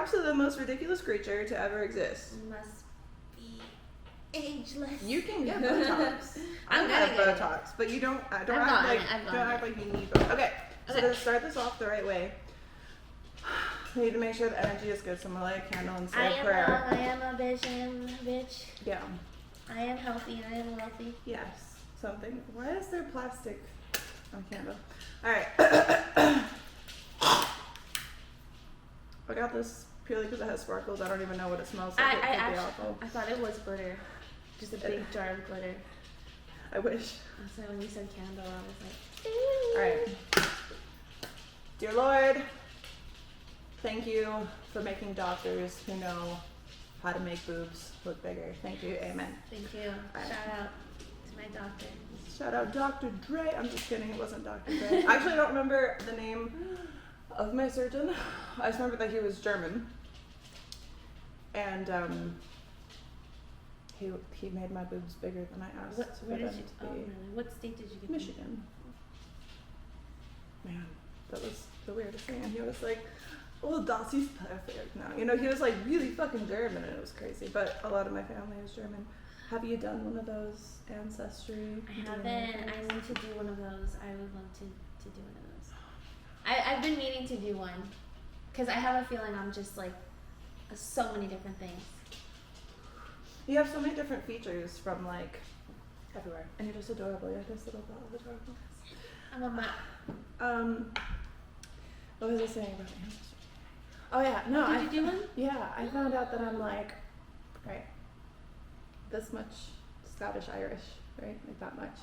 absolutely the most ridiculous creature to ever exist. Must be ageless. You can get Botox. I'm gonna gonna have get Botox, but you don't. Don't I've act like you need Botox. Okay, so to start this off the right way, we need to make sure the energy is good. So I'm gonna light a candle and say a prayer. I am a bitch. Yeah. I am healthy. I am wealthy. Yes. Something. Why is there plastic on candle? All right. I got this purely because it has sparkles. I don't even know what it smells like. It could be awful. I thought it was glitter. Just a big jar of glitter. I wish. So when you said candle, I was like, ooh. Alright. Dear Lord, thank you for making doctors who know how to make boobs look bigger. Thank you. Amen. Thank you. Right. Shout out to my doctor. Shout out Dr. Dre. I'm just kidding. It wasn't Dr. Dre. I actually don't remember the name of my surgeon. I just remember that he was German. And he made my boobs bigger than I asked. What state did you get? Michigan. Man, that was the weirdest thing. And he was like, "Oh, das ist perfect." Now, you know, he was like really fucking German, and it was crazy. But a lot of my family is German. Have you done one of those ancestry? I haven't. I need to do one of those. I would love to do one of those. I've been meaning to do one because I have a feeling I'm just like so many different things. You have so many different features from like everywhere, and you're just adorable. You're this little ball of adorable. I'm a mom. What was I saying about ancestry? Oh yeah, no. Did you do one? Yeah, I found out that I'm like, right, this much Scottish Irish, right, like that much,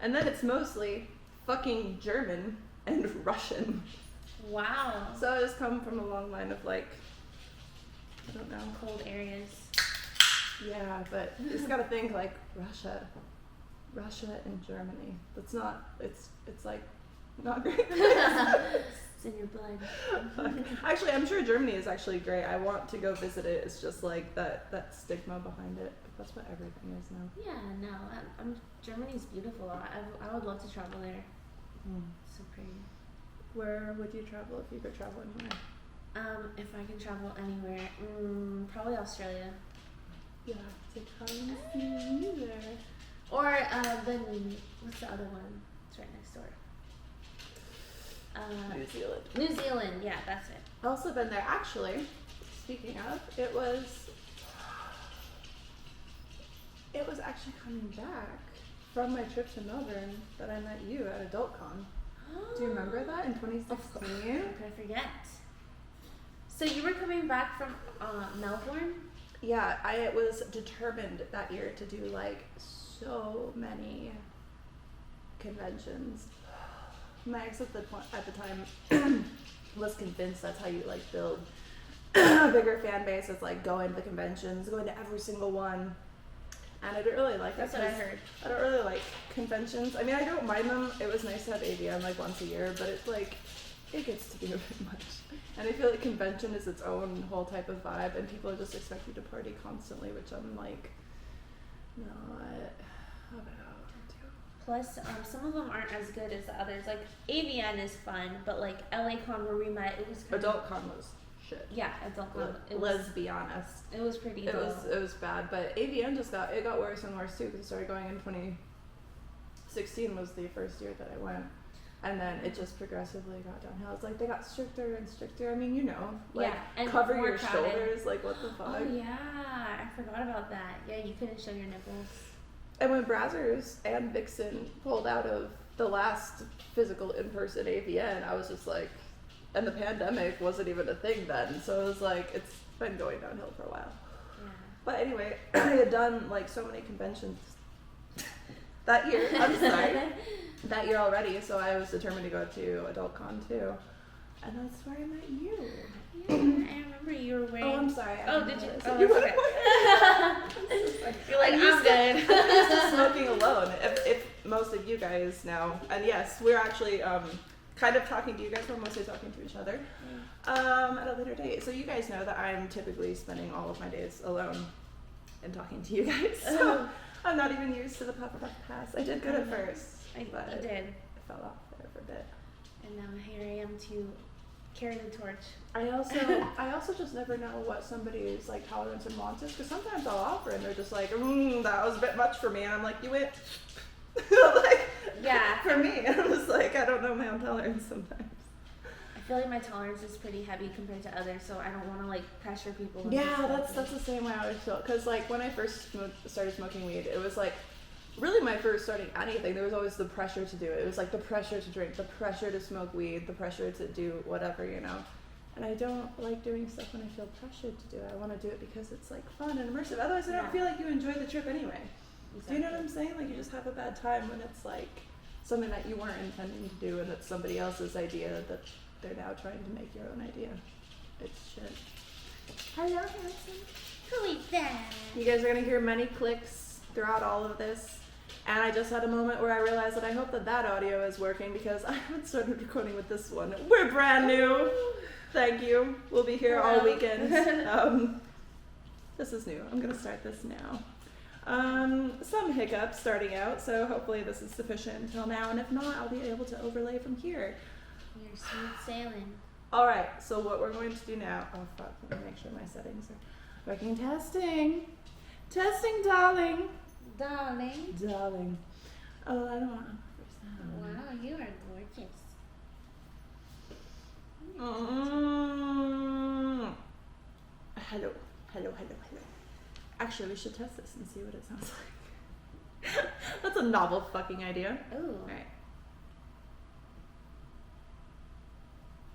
and then it's mostly fucking German and Russian. Wow. So I just come from a long line of like, I don't know, cold areas. Yeah, but you just gotta think like Russia and Germany. That's not. It's like not great. It's in your blood. Actually, I'm sure Germany is actually great. I want to go visit it. It's just like that stigma behind it. But that's what everything is now. Yeah, no. Germany's beautiful. I would love to travel there. So pretty. Where would you travel if you could travel anywhere? If I can travel anywhere, probably Australia. Yeah, to come see you there. Or what's the other one? It's right next door. New Zealand. New Zealand, yeah, that's it. I've also been there. Actually, speaking of, it was actually coming back from my trip to Melbourne that I met you at AdultCon. Do you remember that in 2016? How could I forget? So you were coming back from Melbourne? Yeah, I was determined that year to do like so many conventions. My ex at the time was convinced that's how you like build a bigger fan base. It's like going to the conventions, going to every single one. And I didn't really like that. That's what I heard. I don't really like conventions. I mean, I don't mind them. It was nice to have AVN like once a year, but it's like, it gets to be a bit much. And I feel like convention is its own whole type of vibe, and people just expect you to party constantly, which I'm like, not about. Plus, some of them aren't as good as the others. Like, AVN is fun, but like LACon where we met, it was kind AdultCon was shit. Yeah, AdultCon. Let's be honest. It was pretty dull. It was bad, but AVN got worse and worse too, because it started going in 2016 was the first year that I went. And then it just progressively got downhill. It's like they got stricter and stricter. I mean, you know, like and cover your shoulders. Like, what the fuck? Oh yeah, I forgot about that. Yeah, you couldn't show your nipples. And when Brazzers and Vixen pulled out of the last physical in-person AVN, I was just like, and the pandemic wasn't even a thing then. So it was like, it's been going downhill for a while. Yeah. But anyway, I had done like so many conventions that year. I'm sorry. That year already, so I was determined to go to AdultCon too, and that's where I met you. Yeah, I remember you were wearing. Oh, I'm sorry. Did you? Oh, okay. You're like, I'm good. I'm used to smoking alone. If most of you guys know, and yes, we're actually kind of talking to you guys. We're mostly talking to each other at a later date. So you guys know that I'm typically spending all of my days alone and talking to you guys. So I'm not even used to the puff pass. I did good at first. I did. I fell off there for a bit. And now here I am to carry the torch. I also just never know what somebody's like tolerance and wants is, because sometimes I'll offer and they're just like, that was a bit much for me, and I'm like, you went like, yeah, for me. I'm just like, I don't know my own tolerance sometimes. I feel like my tolerance is pretty heavy compared to others, so I don't want to like pressure people. Yeah, that's the same way I always feel, because like when I first started smoking weed, it was like really my first starting anything, there was always the pressure to do it. It was like the pressure to drink, the pressure to smoke weed, the pressure to do whatever, you know. And I don't like doing stuff when I feel pressured to do it. I want to do it because it's like fun and immersive. Otherwise, I don't feel like you enjoy the trip anyway. Exactly. Do you know what I'm saying? Like you just have a bad time when it's like something that you weren't intending to do and it's somebody else's idea that they're now trying to make your own idea. It's shit. Hello, handsome. Who is that? You guys are gonna hear many clicks throughout all of this. And I just had a moment where I realized that I hope that audio is working, because I haven't started recording with this one. We're brand new. Thank you. We'll be here all weekend. This is new. I'm going to start this now. Some hiccups starting out, so hopefully this is sufficient until now. And if not, I'll be able to overlay from here. You're smooth sailing. All right, so what we're going to do now. Oh, fuck. Let me make sure my settings are working. Testing, darling. Darling. Oh, I don't want to. Wow, you are gorgeous. Hello. Actually, we should test this and see what it sounds like. That's a novel fucking idea. Ooh. Alright.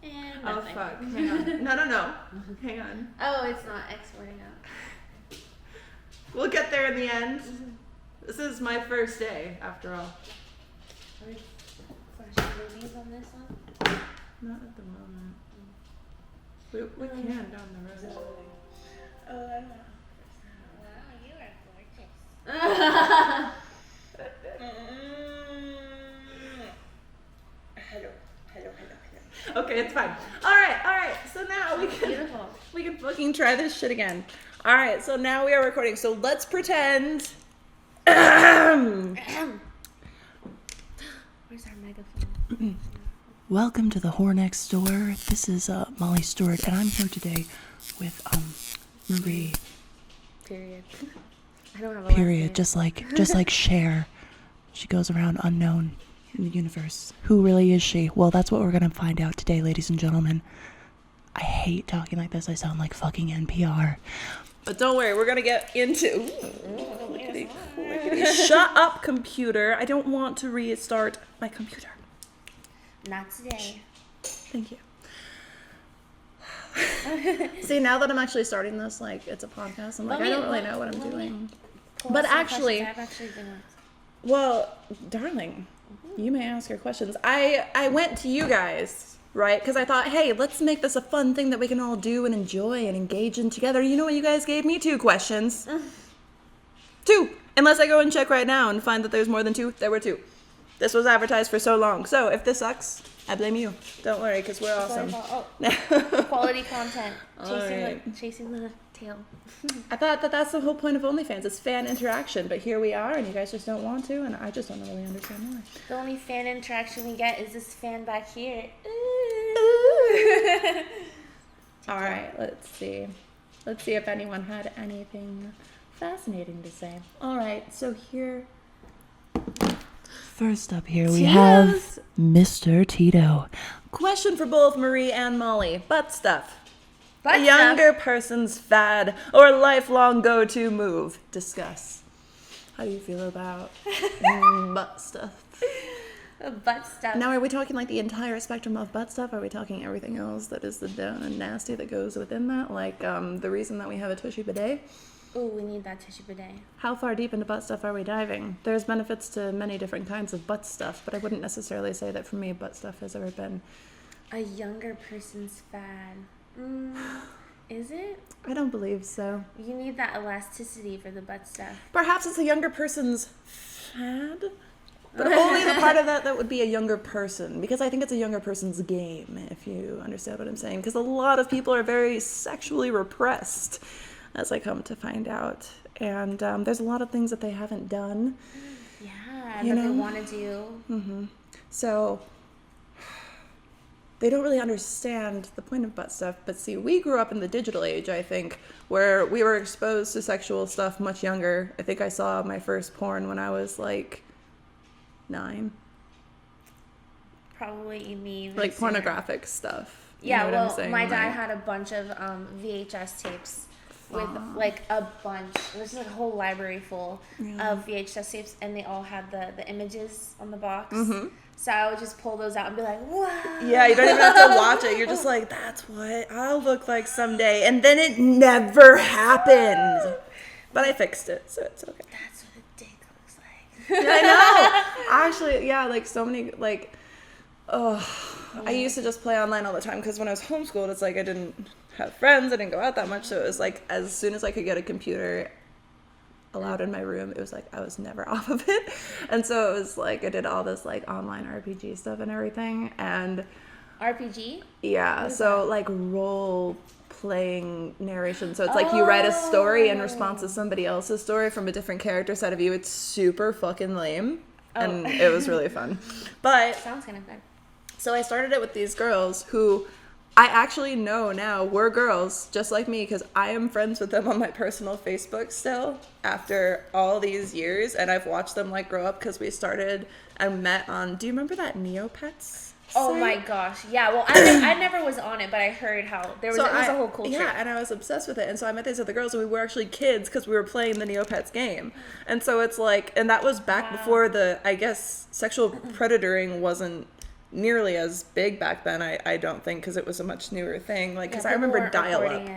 And oh, nothing. fuck. Hang on. No. Hang on. Oh, it's not exporting out. We'll get there in the end. This is my first day, after all. Are we flashing movies on this one? Not at the moment. We can down the road. Oh, I don't know. Wow, you are gorgeous. Hello. Okay, it's fine. All right. So now we can fucking try this shit again. All right, so now we are recording. So let's pretend. Where's our megaphone? Welcome to the Whore Next Door. This is Molly Stewart, and I'm here today with Marie. Period. I don't have a Period. Just like Cher. She goes around unknown in the universe. Who really is she? Well, that's what we're gonna find out today, ladies and gentlemen. I hate talking like this. I sound like fucking NPR. But don't worry, we're gonna get into. Clickety. Shut up, computer! I don't want to restart my computer. Not today. Thank you. See, now that I'm actually starting this, like, it's a podcast, I'm like, I don't really know what I'm doing. But actually, I've actually been with. Well, darling, you may ask your questions. I went to you guys, right? Because I thought, hey, let's make this a fun thing that we can all do and enjoy and engage in together. You know what? You guys gave me 2 questions. 2. Unless I go and check right now and find that there's more than 2. There were 2. This was advertised for so long. So if this sucks, I blame you. Don't worry, because we're awesome. Quality content. Alright. Chasing the tail. I thought that that's the whole point of OnlyFans. It's fan interaction. But here we are, and you guys just don't want to, and I just don't really understand why. The only fan interaction we get is this fan back here. All right, let's see. Let's see if anyone had anything fascinating to say. All right, so here. First up here we have Mr. Tito. Question for both Marie and Molly. Butt stuff. Butt A younger person's fad or lifelong go-to move. Discuss. How do you feel about butt stuff? Butt stuff. Now, are we talking like the entire spectrum of butt stuff? Are we talking everything else that is the down and nasty that goes within that? Like the reason that we have a tushy bidet? Ooh, we need that tissue bidet. How far deep into butt stuff are we diving? There's benefits to many different kinds of butt stuff, but I wouldn't necessarily say that for me butt stuff has ever been. A younger person's fad. Is it? I don't believe so. You need that elasticity for the butt stuff. Perhaps it's a younger person's fad, but only the part of that would be a younger person, because I think it's a younger person's game, if you understand what I'm saying, because a lot of people are very sexually repressed, as I come to find out, and there's a lot of things that they haven't done. Yeah, that they want to do. Mm-hmm. So, they don't really understand the point of butt stuff. But see, we grew up in the digital age, I think, where we were exposed to sexual stuff much younger. I think I saw my first porn when I was like 9. Probably me. Like pornographic stuff. You Yeah, know what well, I'm saying? my dad Like, had a bunch of VHS tapes with like a bunch. There's like a whole library full of VHS tapes, and they all had the images on the box. Mm-hmm. So I would just pull those out and be like, wow. Yeah, you don't even have to watch it. You're just like, that's what I'll look like someday. And then it never happened. But I fixed it, so it's okay. That's what a dick looks like. I know. Actually, yeah, like so many, like, I used to just play online all the time because when I was homeschooled, it's like I didn't have friends. I didn't go out that much. So it was like as soon as I could get a computer allowed in my room, it was like I was never off of it. And so it was like I did all this like online RPG stuff and everything. And RPG? yeah, so like role playing narration. So it's like you write a story in response to somebody else's story from a different character side of you. It's super fucking lame. And it was really fun. But Sounds kind of good. so I started it with these girls who I actually know now were girls just like me because I am friends with them on my personal Facebook still after all these years, and I've watched them like grow up because we started and met on, do you remember that Neopets Oh site? my gosh. Yeah, well, I never was on it, but I heard how there was, So it was I- a whole culture. Yeah, and I was obsessed with it. And so I met these other girls, and we were actually kids because we were playing the Neopets game. And so it's like, and that was back before the, I guess, sexual predatoring wasn't nearly as big back then, I don't think, because it was a much newer thing. Like, because I remember dial-up.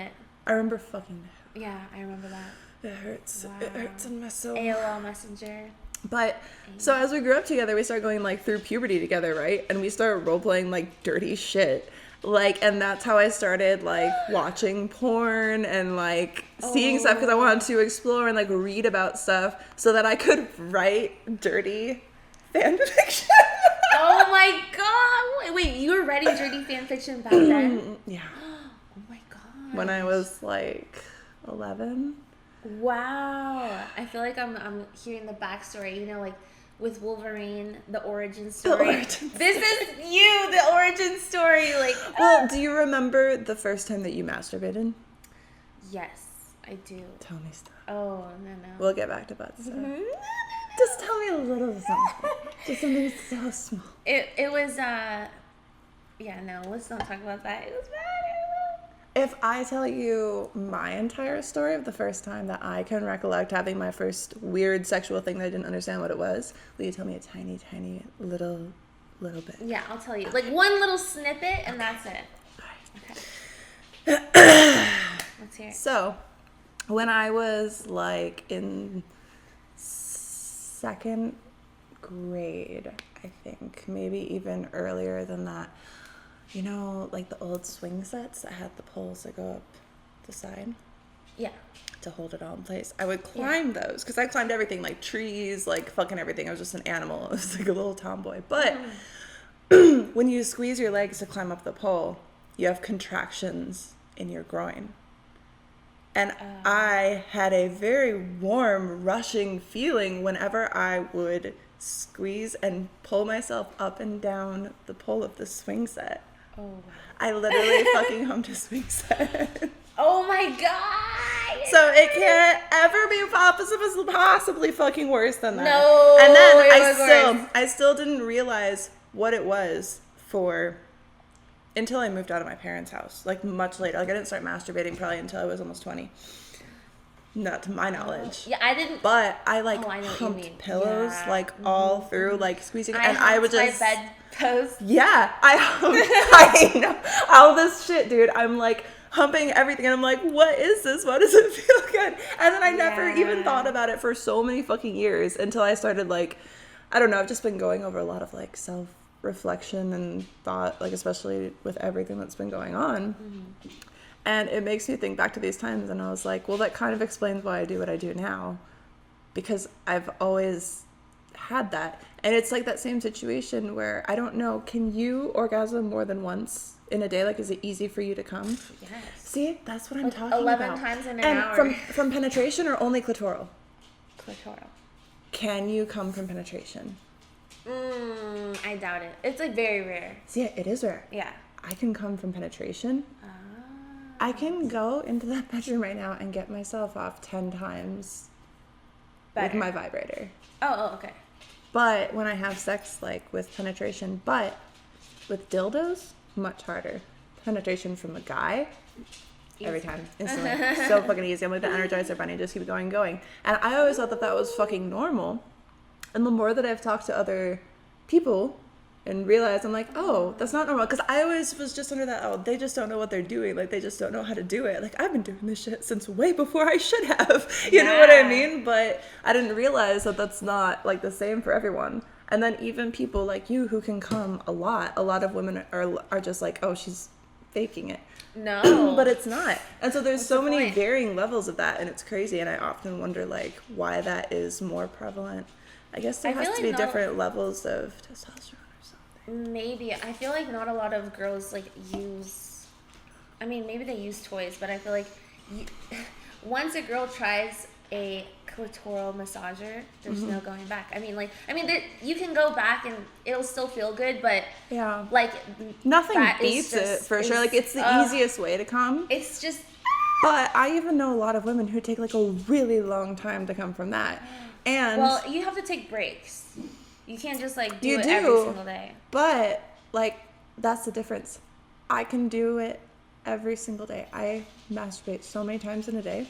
I remember fucking Yeah, I remember that. it hurts. Wow. It hurts in my soul. AOL Messenger. But so as we grew up together, we started going like through puberty together, right? And we started role playing like dirty shit. Like, and that's how I started like watching porn and like seeing stuff because I wanted to explore and like read about stuff so that I could write dirty fan fiction. Oh my god! Wait, you were writing dirty fan fiction back then? Yeah. Oh my god. When I was like 11. Wow. I feel like I'm hearing the backstory, you know, like with Wolverine, the origin story. origin This is you, the origin story. Like, Well, do you remember the first time that you masturbated? yes, I do. Tell me stuff. Oh, no. We'll get back to butt stuff. Just tell me a little something. Just something so small. It was, yeah, no, let's not talk about that. It was bad. If I tell you my entire story of the first time that I can recollect having my first weird sexual thing that I didn't understand what it was, will you tell me a tiny, tiny little bit? Yeah, I'll tell you. Like one little snippet, and that's it. Okay. Let's hear it. So, when I was like in 2nd grade, I think, maybe even earlier than that, you know, like the old swing sets that had the poles that go up the side? Yeah. To hold it all in place. I would climb those because I climbed everything, like trees, like fucking everything. I was just an animal. I was like a little tomboy. But when you squeeze your legs to climb up the pole, you have contractions in your groin. And I had a very warm, rushing feeling whenever I would squeeze and pull myself up and down the pole of the swing set. Oh, wow. I literally fucking hummed a swing set. Oh my god! So it can't ever be possibly fucking worse than that. No, And then it was worse. I still didn't realize what it was for until I moved out of my parents' house. Like much later. Like I didn't start masturbating probably until I was almost 20. Not to my knowledge. Yeah, I didn't. But I like I know what you humped mean. pillows Yeah. like all through, like squeezing, and I I would humped just my bedpost. yeah, I know all this shit, dude. I'm like humping everything, and I'm like, what is this? Why does it feel good? And then I never even thought about it for so many fucking years until I started like, I don't know. I've just been going over a lot of like self-reflection and thought, like especially with everything that's been going on. Mm-hmm. And it makes me think back to these times, and I was like, well, that kind of explains why I do what I do now, because I've always had that. And it's like that same situation where, I don't know, can you orgasm more than once in a day? Like, is it easy for you to come? Yes. See, that's what I'm Like talking 11 about. times in an and hour. from penetration or only clitoral? Clitoral. Can you come from penetration? I doubt it. It's like very rare. See, it is rare. Yeah. I can come from penetration. I can go into that bedroom right now and get myself off 10 times with my vibrator. Oh, okay. But when I have sex, like with penetration, but with dildos, much harder. Penetration from a guy, every time, instantly. So fucking easy. I'm like the Energizer Bunny, just keep going. And I always thought that was fucking normal. And the more that I've talked to other people and realized, I'm like, oh, that's not normal. Because I always was just under that, oh, they just don't know what they're doing. Like, they just don't know how to do it. Like, I've been doing this shit since way before I should have. You know what I mean? But I didn't realize that that's not, like, the same for everyone. And then even people like you who can come a lot of women are just like, oh, she's faking it. No. But it's not. And so there's What's so the many point? varying levels of that, and it's crazy. And I often wonder, like, why that is more prevalent. I guess there I has feel to like be different levels of testosterone. Maybe. I feel like not a lot of girls, like, use... I mean, maybe they use toys, but I feel like once a girl tries a clitoral massager, there's no going back. I mean, you can go back and it'll still feel good, but... Yeah. Like... Nothing beats it, for sure. Like, it's the easiest way to come. It's just... But I even know a lot of women who take, like, a really long time to come from that. And... Well, you have to take breaks. You can't just, like, do it every single day. But, like, that's the difference. I can do it every single day. I masturbate so many times in a day.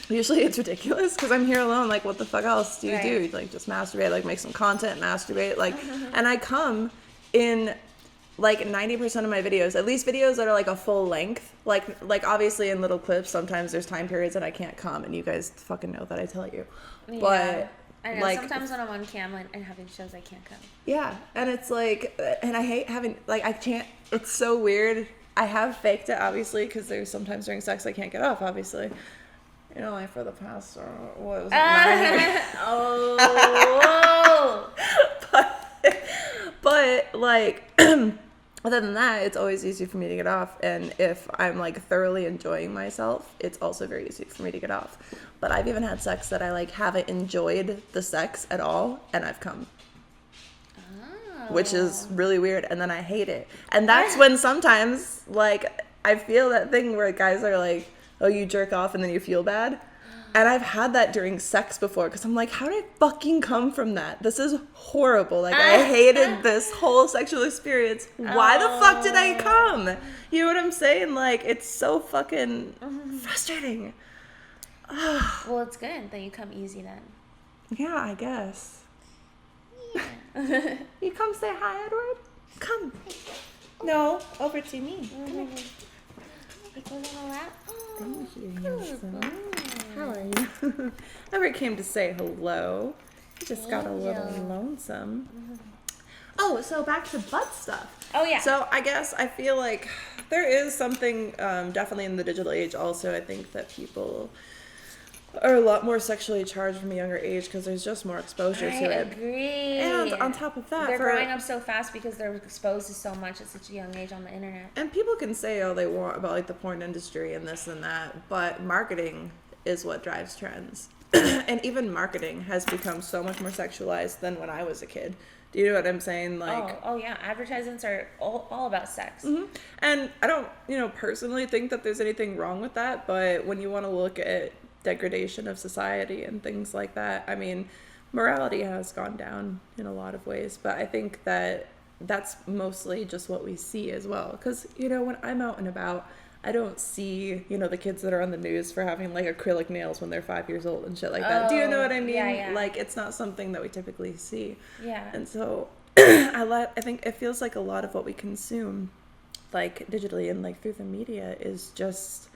Usually it's ridiculous because I'm here alone. Like, what the fuck else do you do? Like, just masturbate, like, make some content, masturbate. Like, and I come in, like, 90% of my videos, at least videos that are, like, a full length. Like obviously in little clips, sometimes there's time periods that I can't come, and you guys fucking know that I tell you. Yeah. But... I know, like, sometimes when I'm on cam and having shows, I can't come. Yeah, and it's like, and I hate having, like, I can't, it's so weird. I have faked it, obviously, because there's sometimes during sex I can't get off, obviously. You know, like, for the past, what was it, 9 years? Oh! but, like, other than that, it's always easy for me to get off, and if I'm, like, thoroughly enjoying myself, it's also very easy for me to get off. But I've even had sex that I, like, haven't enjoyed the sex at all, and I've come. Oh. Which is really weird, and then I hate it. And that's when sometimes, like, I feel that thing where guys are like, oh, you jerk off and then you feel bad. And I've had that during sex before, because I'm like, how did I fucking come from that? This is horrible. Like, I hated this whole sexual experience. Why the fuck did I come? You know what I'm saying? Like, it's so fucking frustrating. Well, it's good that you come easy then. Yeah, I guess. Yeah. You come say hi, Edward? Come. No, over to me. Come here. It goes on a lap. Thank you, handsome. How are you? Edward came to say hello. He just got a little lonesome. Oh, so back to butt stuff. Oh, yeah. So I guess I feel like there is something definitely in the digital age also. I think that people are a lot more sexually charged from a younger age because there's just more exposure to it. I agree. And on top of that, they're growing up so fast because they're exposed to so much at such a young age on the internet. And people can say all they want about, like, the porn industry and this and that, but marketing is what drives trends. And even marketing has become so much more sexualized than when I was a kid. Do you know what I'm saying? Like, oh yeah, advertisements are all about sex. Mm-hmm. And I don't, personally think that there's anything wrong with that, but when you want to look at degradation of society and things like that, I mean, morality has gone down in a lot of ways, but I think that that's mostly just what we see as well. Because, when I'm out and about, I don't see, the kids that are on the news for having, like, acrylic nails when they're 5 years old and shit like that. Do you know what I mean? Yeah. Like, it's not something that we typically see. Yeah. And so I think it feels like a lot of what we consume, like, digitally and, like, through the media is just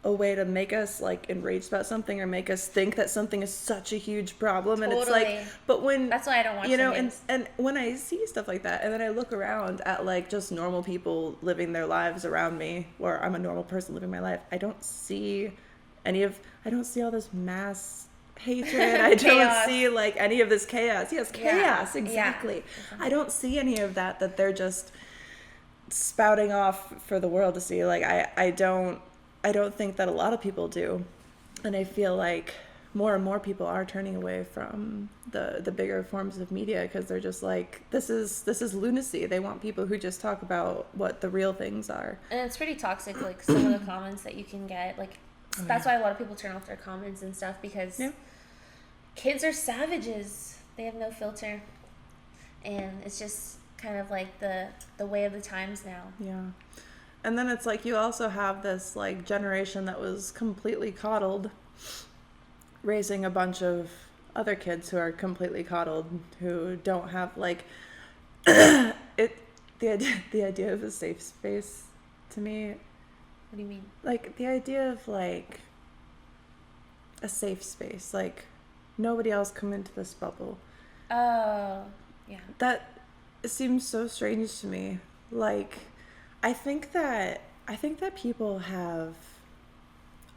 a way to make us, like, enraged about something or make us think that something is such a huge problem. And it's like, but when, that's why I don't watch the news. and when I see stuff like that and then I look around at, like, just normal people living their lives around me, or I'm a normal person living my life, I don't see all this mass hatred. I don't see, like, any of this chaos. Yes, chaos, exactly. Yeah. I don't see any of that they're just spouting off for the world to see. Like, I don't think that a lot of people do. And I feel like more and more people are turning away from the bigger forms of media because they're just like, this is lunacy. They want people who just talk about what the real things are. And it's pretty toxic, like some of the comments that you can get. Like that's why a lot of people turn off their comments and stuff, because kids are savages. They have no filter, and it's just kind of like the way of the times now. Yeah. And then it's like you also have this like generation that was completely coddled, raising a bunch of other kids who are completely coddled, who don't have like the idea of a safe space to me. What do you mean? Like the idea of like a safe space, like nobody else come into this bubble. Oh, yeah. That seems so strange to me. Like I think that people have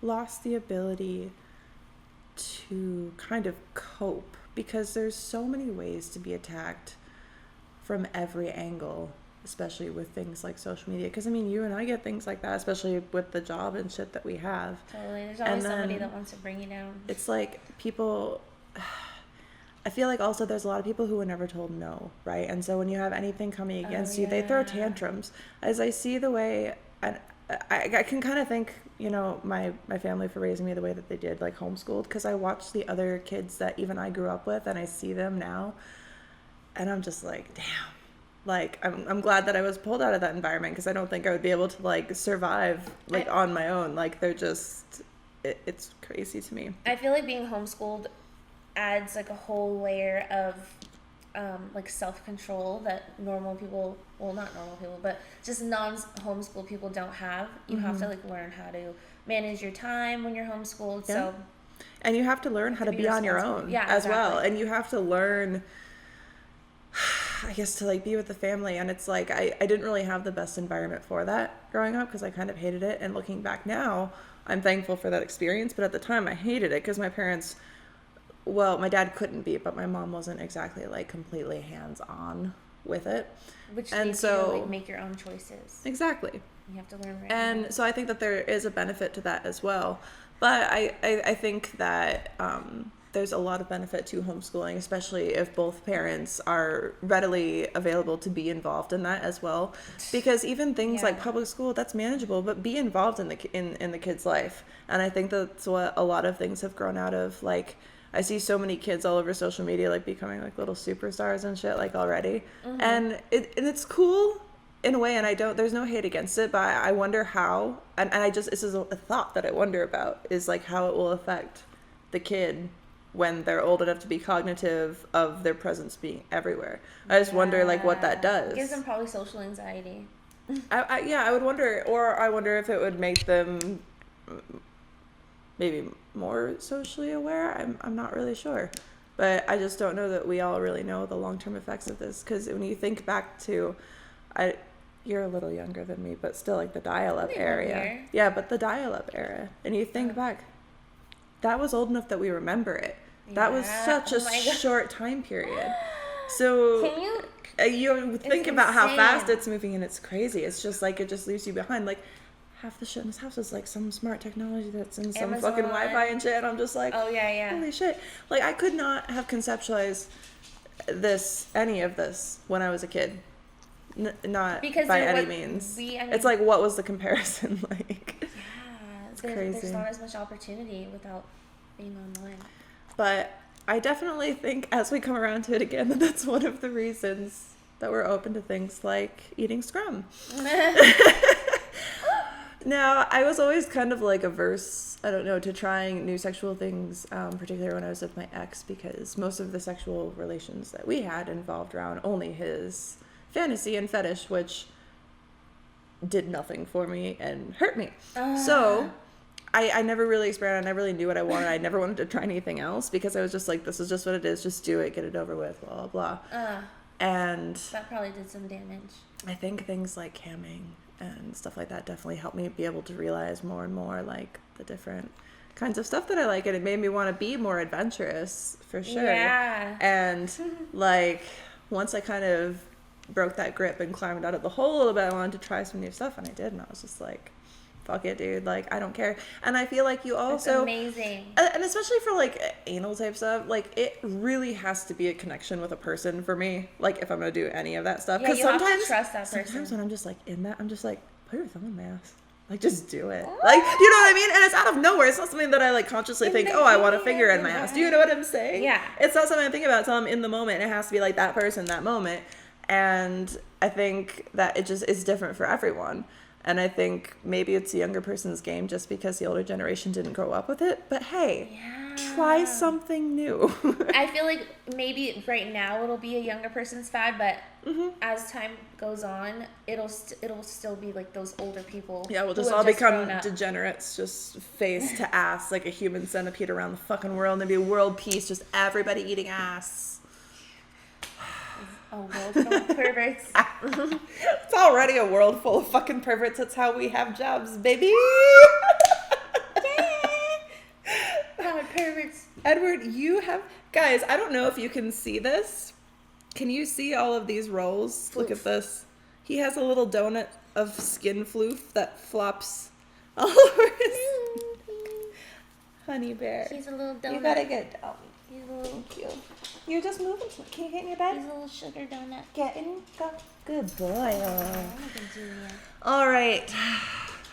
lost the ability to kind of cope, because there's so many ways to be attacked from every angle, especially with things like social media. Because I mean, you and I get things like that, especially with the job and shit that we have. Totally. There's always somebody that wants to bring you down. It's like people, I feel like also there's a lot of people who were never told no, right? And so when you have anything coming against you, they throw tantrums. As I see the way, I can kind of thank, you know, my family for raising me the way that they did, like homeschooled, because I watched the other kids that even I grew up with, and I see them now, and I'm just like, damn. Like, I'm glad that I was pulled out of that environment, because I don't think I would be able to, like, survive, like, on my own. Like, they're just, it's crazy to me. I feel like being homeschooled adds, like, a whole layer of, like, self-control that normal people, well, not normal people, but just non-homeschool people don't have. You have to, like, learn how to manage your time when you're homeschooled, so... And you have to learn how to be on your own as well. And you have to learn... I guess to like be with the family, and it's like I didn't really have the best environment for that growing up, because I kind of hated it, and looking back now I'm thankful for that experience, but at the time I hated it because my parents, well, my dad couldn't be, but my mom wasn't exactly like completely hands-on with it, which and leads so you to like make your own choices. Exactly. You have to learn right and now. So I think that there is a benefit to that as well, but I think that there's a lot of benefit to homeschooling, especially if both parents are readily available to be involved in that as well. Because even things like public school, that's manageable, but be involved in the kid's life. And I think that's what a lot of things have grown out of. Like, I see so many kids all over social media, like becoming like little superstars and shit, like already. And it's cool in a way, and there's no hate against it, but I wonder how, and this is a thought that I wonder about, is like how it will affect the kid when they're old enough to be cognitive of their presence being everywhere. I just wonder like what that does. It gives them probably social anxiety. I would wonder, or I wonder if it would make them maybe more socially aware. I'm not really sure, but I just don't know that we all really know the long-term effects of this, because when you think back to, you're a little younger than me, but still like the dial-up era. Yeah, but the dial-up era, and you think back, that was old enough that we remember it. That was such a short time period. So Can you think about how fast it's moving, and it's crazy. It's just like, it just leaves you behind. Like, half the shit in this house is like some smart technology that's in some Amazon. fucking Wi-Fi and shit. And I'm just like, holy shit. Like, I could not have conceptualized any of this when I was a kid. Not because by any means. It's like, what was the comparison like? It's crazy. There's not as much opportunity without being online. But I definitely think, as we come around to it again, that that's one of the reasons that we're open to things like eating scrum. Now, I was always kind of like averse, I don't know, to trying new sexual things, particularly when I was with my ex, because most of the sexual relations that we had involved around only his fantasy and fetish, which did nothing for me and hurt me. So I never really experimented. I never really knew what I wanted. I never wanted to try anything else, because I was just like, this is just what it is. Just do it. Get it over with. Blah, blah, blah. And that probably did some damage. I think things like camming and stuff like that definitely helped me be able to realize more and more like the different kinds of stuff that I like. And it made me want to be more adventurous, for sure. Yeah. And like, once I kind of broke that grip and climbed out of the hole a little bit, I wanted to try some new stuff, and I did. And I was just like, fuck it, dude. Like, I don't care. And I feel like you That's also amazing. and especially for like anal type stuff, like it really has to be a connection with a person for me. Like if I'm gonna do any of that stuff, Yeah, you have to sometimes trust that sometimes person. when I'm just like in that, I'm just like, put your thumb in my ass. Like, just do it. Like, you know what I mean? And it's out of nowhere. It's not something that I like consciously think, oh, I want a finger in my ass. Do you know what I'm saying? Yeah. It's not something I think about until I'm in the moment. It has to be like that person, that moment. And I think that it just is different for everyone. And I think maybe it's a younger person's game just because the older generation didn't grow up with it. But hey, try something new. I feel like maybe right now it'll be a younger person's fad, but as time goes on, it'll still be like those older people. Yeah, we'll who just have all become grown up. degenerates, just face to ass like a human centipede around the fucking world. And there'd be a world peace, just everybody eating ass. A world full of perverts. It's already a world full of fucking perverts. That's how we have jobs, baby. Powered perverts. Edward, you have... Guys, I don't know if you can see this. Can you see all of these rolls? Look at this. He has a little donut of skin floof that flops all over his... Honey bear. He's a little donut. You gotta get down. He's a little Cute. You're just moving. Can you get in your bed? He's a little sugar donut. Get in. Go. Good boy. I'm gonna do ya. All right.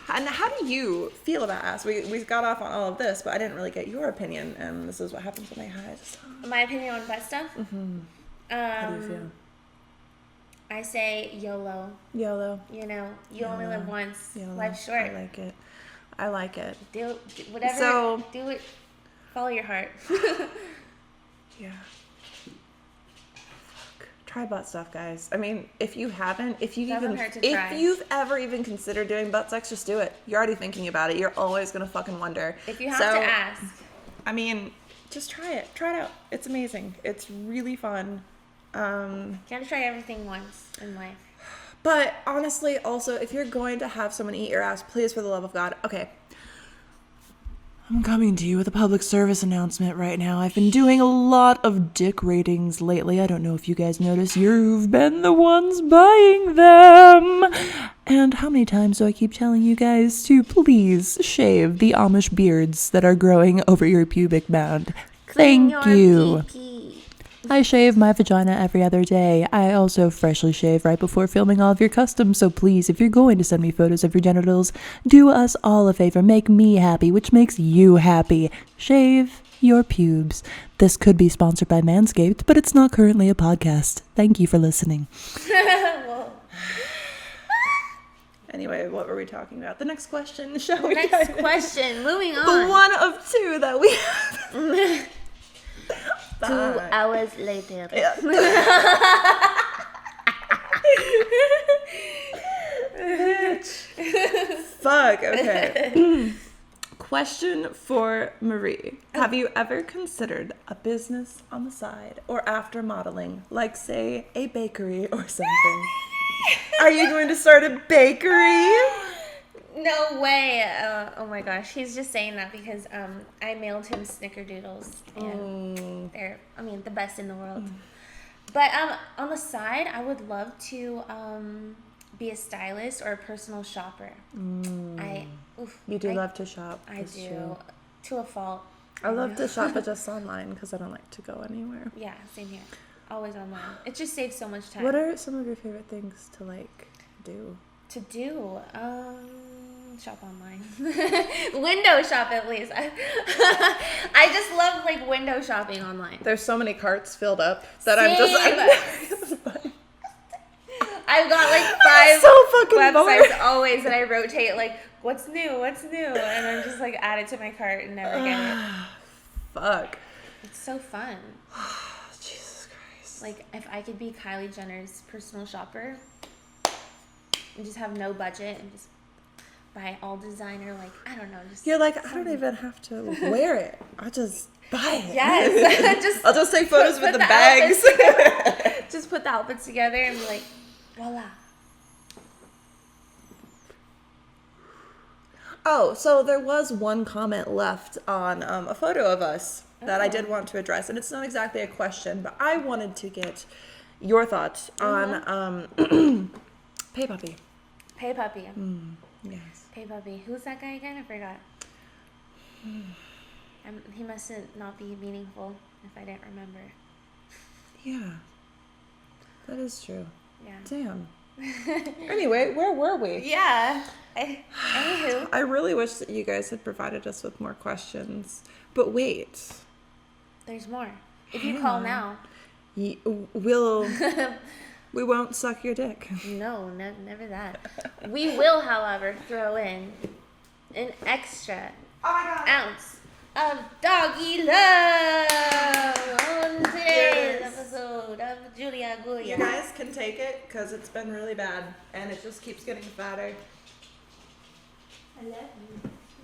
And how do you feel about ass? We got off on all of this, but I didn't really get your opinion, and this is what happens when I hide. My opinion on butt stuff? How do you feel? I say YOLO. YOLO. You know, you only live once. YOLO. Life's short. I like it. Do whatever. So- do it. Follow your heart. Yeah. Fuck. Try butt stuff, guys. I mean, if you haven't, if you've ever even considered doing butt sex, just do it. You're already thinking about it. You're always gonna fucking wonder. If you have to ask. I mean, just try it. Try it out. It's amazing. It's really fun. You gotta try everything once in life. But honestly, also, if you're going to have someone eat your ass, please, for the love of God. Okay. I'm coming to you with a public service announcement right now. I've been doing a lot of dick ratings lately. I don't know if you guys notice. You've been the ones buying them. And how many times do I keep telling you guys to please shave the Amish beards that are growing over your pubic mound? Thank you. I shave my vagina every other day. I also freshly shave right before filming all of your customs, so please, if you're going to send me photos of your genitals, do us all a favor. Make me happy, which makes you happy. Shave your pubes. This could be sponsored by Manscaped, but it's not currently a podcast. Thank you for listening. Whoa. Anyway, what were we talking about? The next question, shall we? Next question. Moving on. The one of two that we have. 2 hours later. Yeah. Fuck, okay. Question for Marie. Have you ever considered a business on the side or after modeling, like say a bakery or something? Are you going to start a bakery? No way. Oh my gosh. He's just saying that because I mailed him snickerdoodles and they're, the best in the world. But on the side, I would love to be a stylist or a personal shopper. You do love to shop. I do. To a fault. I love to shop, but just online because I don't like to go anywhere. Yeah, same here. Always online. It just saves so much time. What are some of your favorite things to like do? To do? Shop online. Window shop at least. I just love like window shopping online. There's so many carts filled up that Same. I've got like 5 websites always that I rotate like what's new, and I'm just like add it to my cart and never get it. Fuck. It's so fun. Jesus Christ. Like if I could be Kylie Jenner's personal shopper and just have no budget and just buy all designer, like I don't know, just you're like I don't even have to wear it. I'll just buy it. Yes. I'll just take photos with the bags. Just put the outfits together and be like, voila. Oh, so there was one comment left on a photo of us that I did want to address, and it's not exactly a question, but I wanted to get your thoughts on Pay Puppy. Pay Puppy. Yes. Hey, puppy. Who's that guy again? I forgot. He must not be meaningful if I didn't remember. Yeah. That is true. Yeah. Damn. Anyway, where were we? Yeah. Anywho. I really wish that you guys had provided us with more questions. But wait. There's more. If you Hang call on. now. We won't suck your dick. No, never that. We will, however, throw in an extra ounce of doggy love on today's episode of Julia Gulia. You guys can take it because it's been really bad and it just keeps getting fatter. I love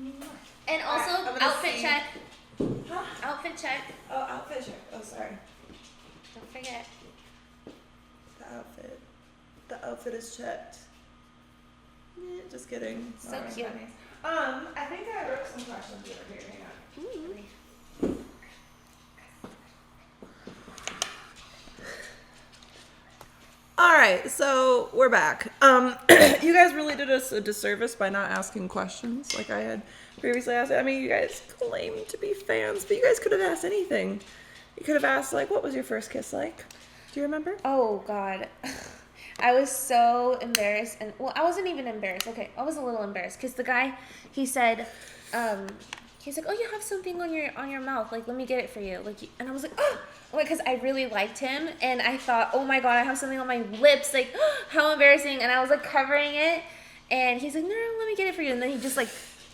you. And also, Alright, I'm gonna outfit see. check. Huh? Outfit check. Oh, outfit check. Oh, sorry. Don't forget. The outfit is checked. Just kidding. So Not cute. funny. I think I wrote some questions over here. Hang on. All right, so we're back. You guys really did us a disservice by not asking questions like I had previously asked. I mean, you guys claim to be fans, but you guys could have asked anything. You could have asked, like, what was your first kiss like? Do you remember? Oh, God. I was so embarrassed. And, well, I wasn't even embarrassed. Okay, I was a little embarrassed. Because the guy, he said, he's like, oh, you have something on your mouth. Like, let me get it for you. Like, and I was like, oh. Because I really liked him. And I thought, oh, my God, I have something on my lips. Like, how embarrassing. And I was, like, covering it. And he's like, no, let me get it for you. And then he just, like,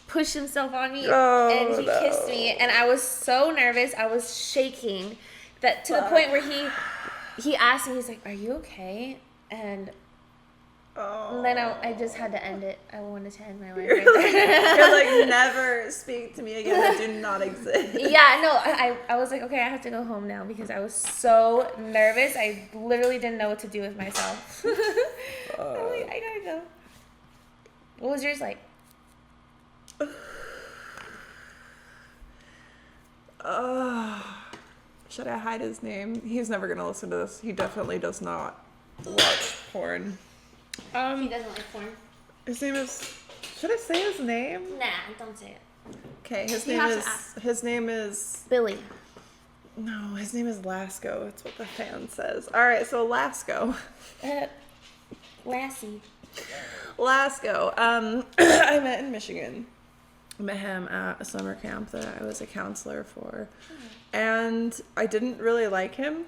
pushed himself on me. And he kissed me. And I was so nervous. I was shaking. That to the point where he asked me, he's like, are you okay? And then I just had to end it. I wanted to end my life right there. You're like, never speak to me again. I do not exist. Yeah, no, I was like, okay, I have to go home now because I was so nervous. I literally didn't know what to do with myself. I'm like, I gotta go. What was yours like? Should I hide his name? He's never gonna listen to this. He definitely does not watch porn. He doesn't like porn. His name is. Should I say his name? Nah, don't say it. Okay, You have to ask. His name is. Billy. No, his name is Lasco. It's what the fan says. All right, so Lasco. Lassie. Lasco. I met in Michigan. Met him at a summer camp that I was a counselor for. And I didn't really like him.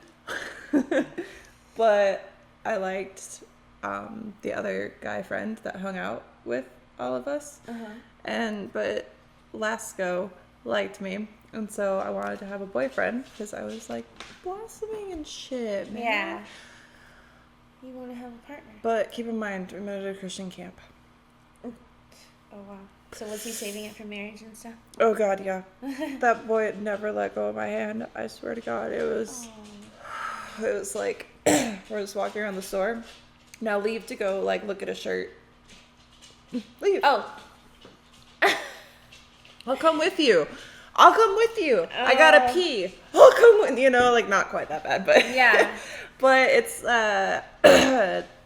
But I liked the other guy friend that hung out with all of us. But Lasco liked me. And so I wanted to have a boyfriend because I was like blossoming and shit, man. Yeah. You want to have a partner. But keep in mind, I'm at a Christian camp. Oh, wow. So was he saving it for marriage and stuff? Oh, God, yeah. That boy never let go of my hand. I swear to God. It was like, we're just walking around the store. Now leave to go, like, look at a shirt. Leave. Oh. I'll come with you. I gotta pee. I'll come with you. Know, like, not quite that bad, but. Yeah. But it's, there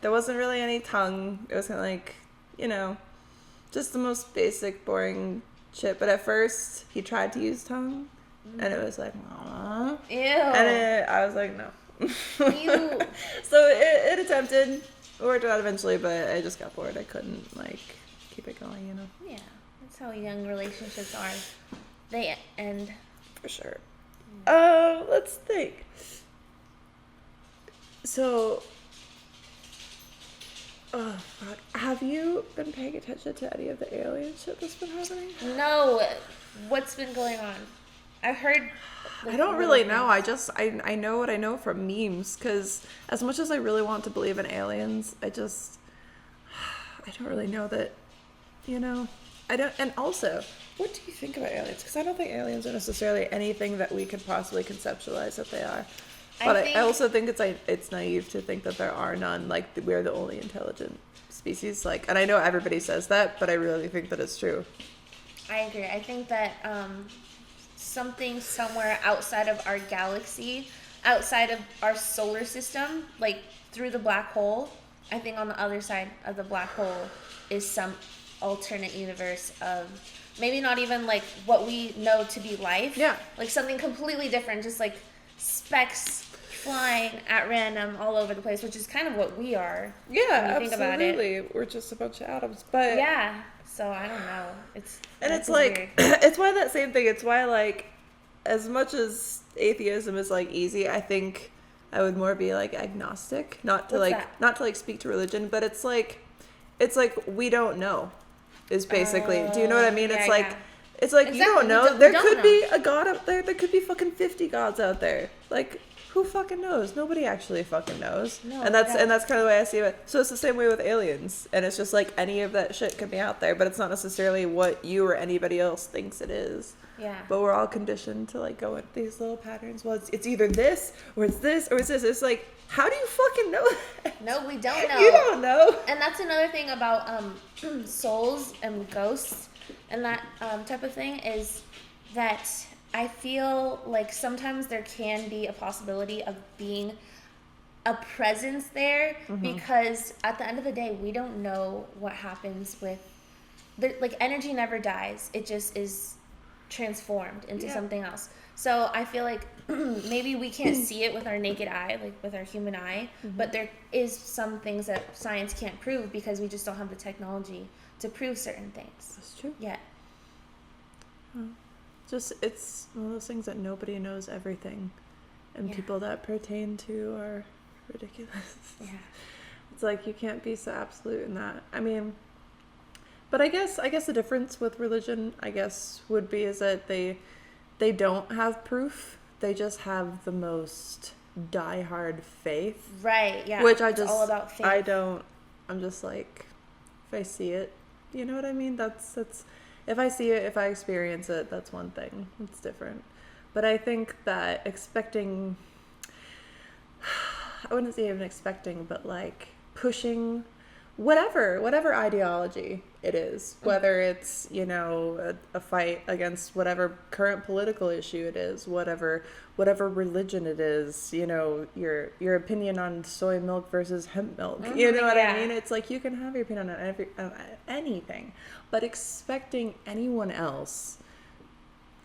wasn't really any tongue. It was kind of like, just the most basic, boring shit. But at first, he tried to use tongue, and it was like, aww. Ew. And I was like, no. Ew. So it attempted, worked out eventually, but I just got bored. I couldn't, like, keep it going, Yeah, that's how young relationships are. They end. For sure. Let's think. So, oh, fuck. Have you been paying attention to any of the alien shit that's been happening? No. What's been going on? I've heard. I don't really know. I know what I know from memes, because as much as I really want to believe in aliens, I don't really know that, and also, what do you think about aliens? Because I don't think aliens are necessarily anything that we could possibly conceptualize that they are. But I also think it's naive to think that there are none, like we're the only intelligent species. Like, and I know everybody says that, but I really think that it's true. I agree. I think that something somewhere outside of our galaxy, outside of our solar system, like through the black hole, I think on the other side of the black hole is alternate universe of maybe not even like what we know to be life. Yeah. Like something completely different, just like specks flying at random all over the place, which is kind of what we are. Yeah, when you think about it. absolutely. We're just a bunch of atoms, but Yeah. So I don't know. it's like weird. it's why that same thing. It's why like as much as atheism is like easy, I think I would more be like agnostic, not to What's like that? not to like speak to religion, but it's like we don't know. Is basically. Do you know what I mean? Yeah, it's like yeah. it's like Exactly, you don't we know. don't- we There don't could know. be a god out there. There could be fucking 50 gods out there. Like who fucking knows? Nobody actually fucking knows. No, and that's yeah. and that's kind of the way I see it. So it's the same way with aliens. And it's just like any of that shit could be out there, but it's not necessarily what you or anybody else thinks it is. Yeah. But we're all conditioned to like go into these little patterns. Well, it's either this or it's this or it's this. It's like, how do you fucking know that? No, we don't know. You don't know. And that's another thing about souls and ghosts and that type of thing is that I feel like sometimes there can be a possibility of being a presence there because at the end of the day, we don't know what happens with like energy never dies. It just is transformed into something else. So I feel like maybe we can't see it with our naked eye, like with our human eye, but there is some things that science can't prove because we just don't have the technology to prove certain things That's true. yet. Just it's one of those things that nobody knows everything, and Yeah. people that pertain to are ridiculous. Yeah. It's like you can't be so absolute in that. I mean, but I guess the difference with religion, I guess, would be is that they don't have proof. They just have the most diehard faith. Right, yeah. Which it's all about faith. I'm just like, if I see it, you know what I mean? That's if I see it, if I experience it, that's one thing. It's different. But I think that expecting, I wouldn't say even expecting, but like pushing whatever ideology it is, whether it's, you know, a fight against whatever current political issue it is, whatever religion it is, you know, your opinion on soy milk versus hemp milk, you know what I mean? It's like you can have your opinion on anything, but expecting anyone else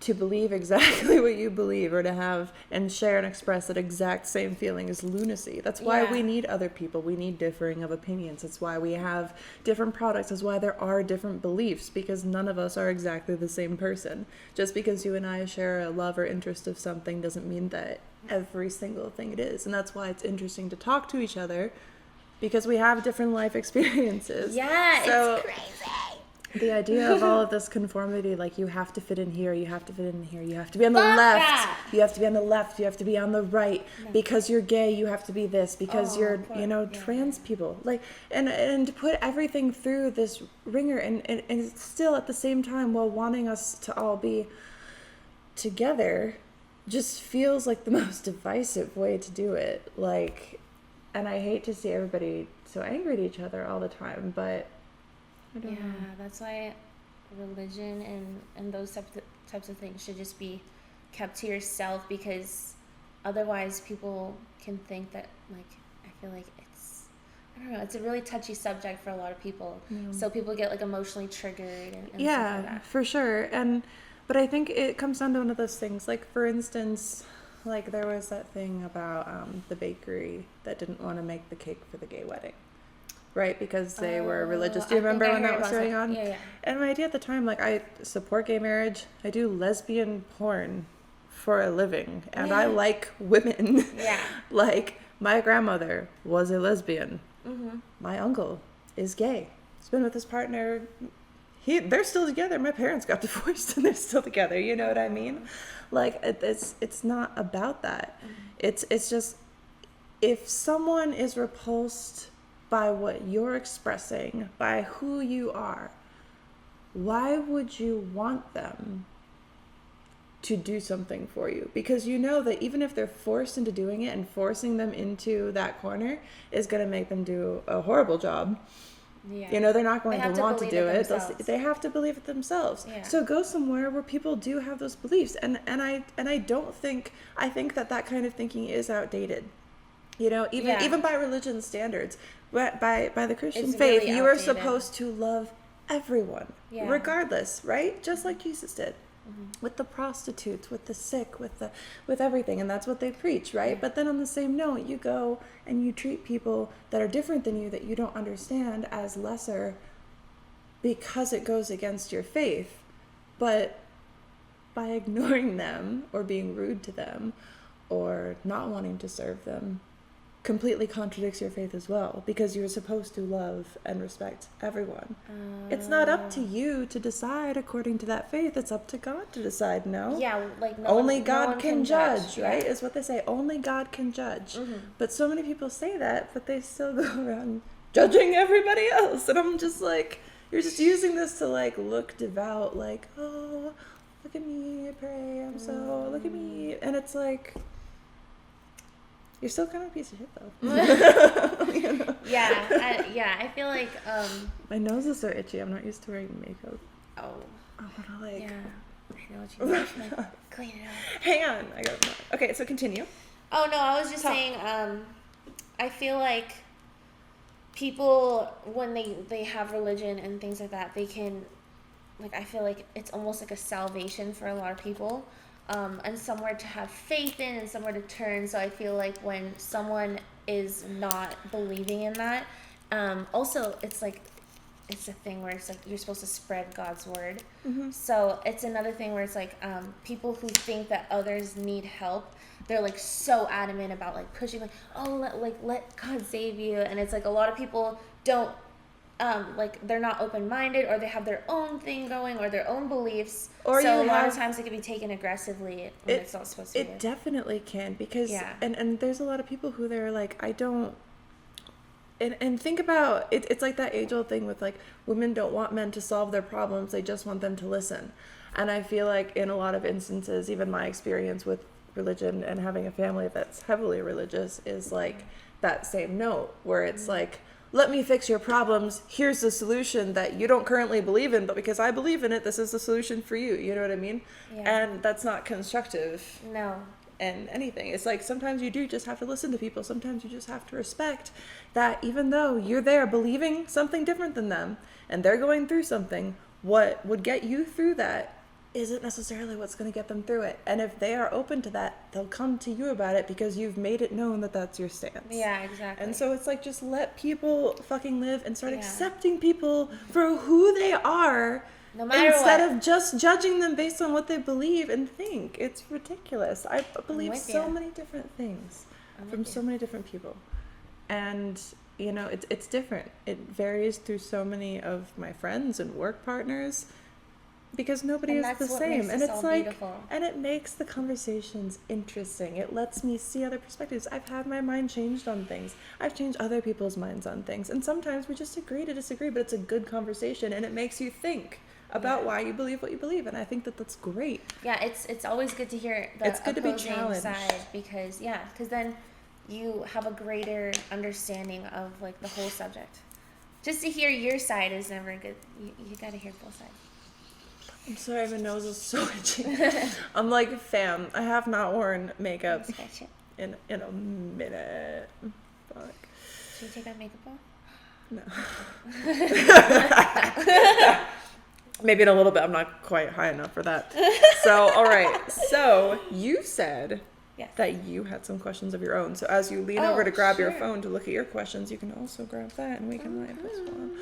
to believe exactly what you believe or to have and share and express that exact same feeling is lunacy. That's why we need other people. We need differing of opinions. That's why we have different products. That's why there are different beliefs, because none of us are exactly the same person. Just because you and I share a love or interest of something doesn't mean that every single thing it is. And that's why it's interesting to talk to each other, because we have different life experiences. Yeah, So, it's crazy. the idea of all of this conformity, like you have to fit in here, you have to fit in here, you have to be on the Fuck left, that. you have to be on the left, you have to be on the right, because you're gay, you have to be this, because you're, you know, trans people, like, and to put everything through this ringer and still at the same time while wanting us to all be together just feels like the most divisive way to do it. Like, and I hate to see everybody so angry at each other all the time, but I don't know. That's why religion and those types of things should just be kept to yourself, because otherwise people can think that, like, I feel like I don't know, it's a really touchy subject for a lot of people. So people get like emotionally triggered and stuff like that. For sure. But I think it comes down to one of those things, like for instance, like there was that thing about the bakery that didn't want to make the cake for the gay wedding. Right, because they were religious. Do you remember when that was going on? Yeah. And my idea at the time, like, I support gay marriage. I do lesbian porn for a living, and I like women. Yeah. Like, my grandmother was a lesbian. Mm-hmm. My uncle is gay. He's been with his partner. They're still together. My parents got divorced, and they're still together. You know what I mean? Like, it's not about that. It's just, if someone is repulsed by what you're expressing, by who you are, why would you want them to do something for you? Because you know that even if they're forced into doing it, and forcing them into that corner is going to make them do a horrible job. Yeah. You know, they're not going to want to do it. Themselves. They have to believe it themselves. Yeah. So go somewhere where people do have those beliefs. And I don't think, I think that kind of thinking is outdated. You know, even by religion standards, by the Christian It's faith, really you are outdated. supposed to love everyone, Yeah. regardless, right? Just like Jesus did. With the prostitutes, with the sick, with everything, and that's what they preach, right? Yeah. But then on the same note, you go and you treat people that are different than you, that you don't understand, as lesser because it goes against your faith. But by ignoring them or being rude to them or not wanting to serve them completely contradicts your faith as well, because you're supposed to love and respect everyone. It's not up to you to decide according to that faith. It's up to God to decide. No. Yeah, like Only no God one can judge, yeah. right? Is what they say. Only God can judge. But so many people say that, but they still go around judging everybody else. And I'm just like, you're just using this to like look devout, like, oh, look at me, I pray, I'm so, look at me. And it's like, you're still kind of a piece of shit, though. You know? Yeah, I feel like, my nose is so itchy. I'm not used to wearing makeup. oh, I want to, like... yeah, I know what you mean. Should I clean it up? Hang on. I got... Okay, so continue. Oh, no, I was just saying, I feel like people, when they have religion and things like that, they can, like, I feel like it's almost like a salvation for a lot of people. And somewhere to have faith in and somewhere to turn. So I feel like when someone is not believing in that, also it's like, it's a thing where it's like you're supposed to spread God's word. So it's another thing where it's like people who think that others need help, they're like so adamant about like pushing like, oh, let God save you. And it's like a lot of people don't like they're not open-minded, or they have their own thing going, or their own beliefs. Or so a lot of times it can be taken aggressively when it's not supposed to be. It definitely can, because Yeah. and there's a lot of people who they're like, I don't. And think about it. It's like that age-old thing with like women don't want men to solve their problems; they just want them to listen. And I feel like in a lot of instances, even my experience with religion and having a family that's heavily religious is like that same note where it's like, let me fix your problems. Here's the solution that you don't currently believe in, but because I believe in it, this is the solution for you. You know what I mean? Yeah. And that's not constructive No. in anything. It's like sometimes you do just have to listen to people. Sometimes you just have to respect that even though you're there believing something different than them and they're going through something, what would get you through that isn't necessarily what's going to get them through it. And if they are open to that, they'll come to you about it because you've made it known that that's your stance. Yeah, exactly. And so it's like, just let people fucking live and start Yeah. accepting people for who they are, no matter instead what. of just judging them based on what they believe and think. It's ridiculous. I believe with so you. many different things I'm from with so you. many different people. And, you know, it's different. It varies through so many of my friends and work partners, because nobody And is that's the what same. makes And us it's all like, beautiful. and it makes the conversations interesting. It lets me see other perspectives. I've had my mind changed on things. I've changed other people's minds on things. And sometimes we just agree to disagree, but it's a good conversation and it makes you think about why you believe what you believe. And I think that that's great. Yeah, it's always good to hear the It's good to be opposing challenged. side, because then you have a greater understanding of like the whole subject. Just to hear your side is never good. You got to hear both sides. I'm sorry, my nose is so itchy. I'm like, fam, I have not worn makeup Scratch it. in a minute. Fuck. Should you take that makeup off? No. Maybe in a little bit. I'm not quite high enough for that. So, all right. So you said Yes. that you had some questions of your own. So as you lean over to grab your sure. phone to look at your questions, you can also grab that and we can live this one.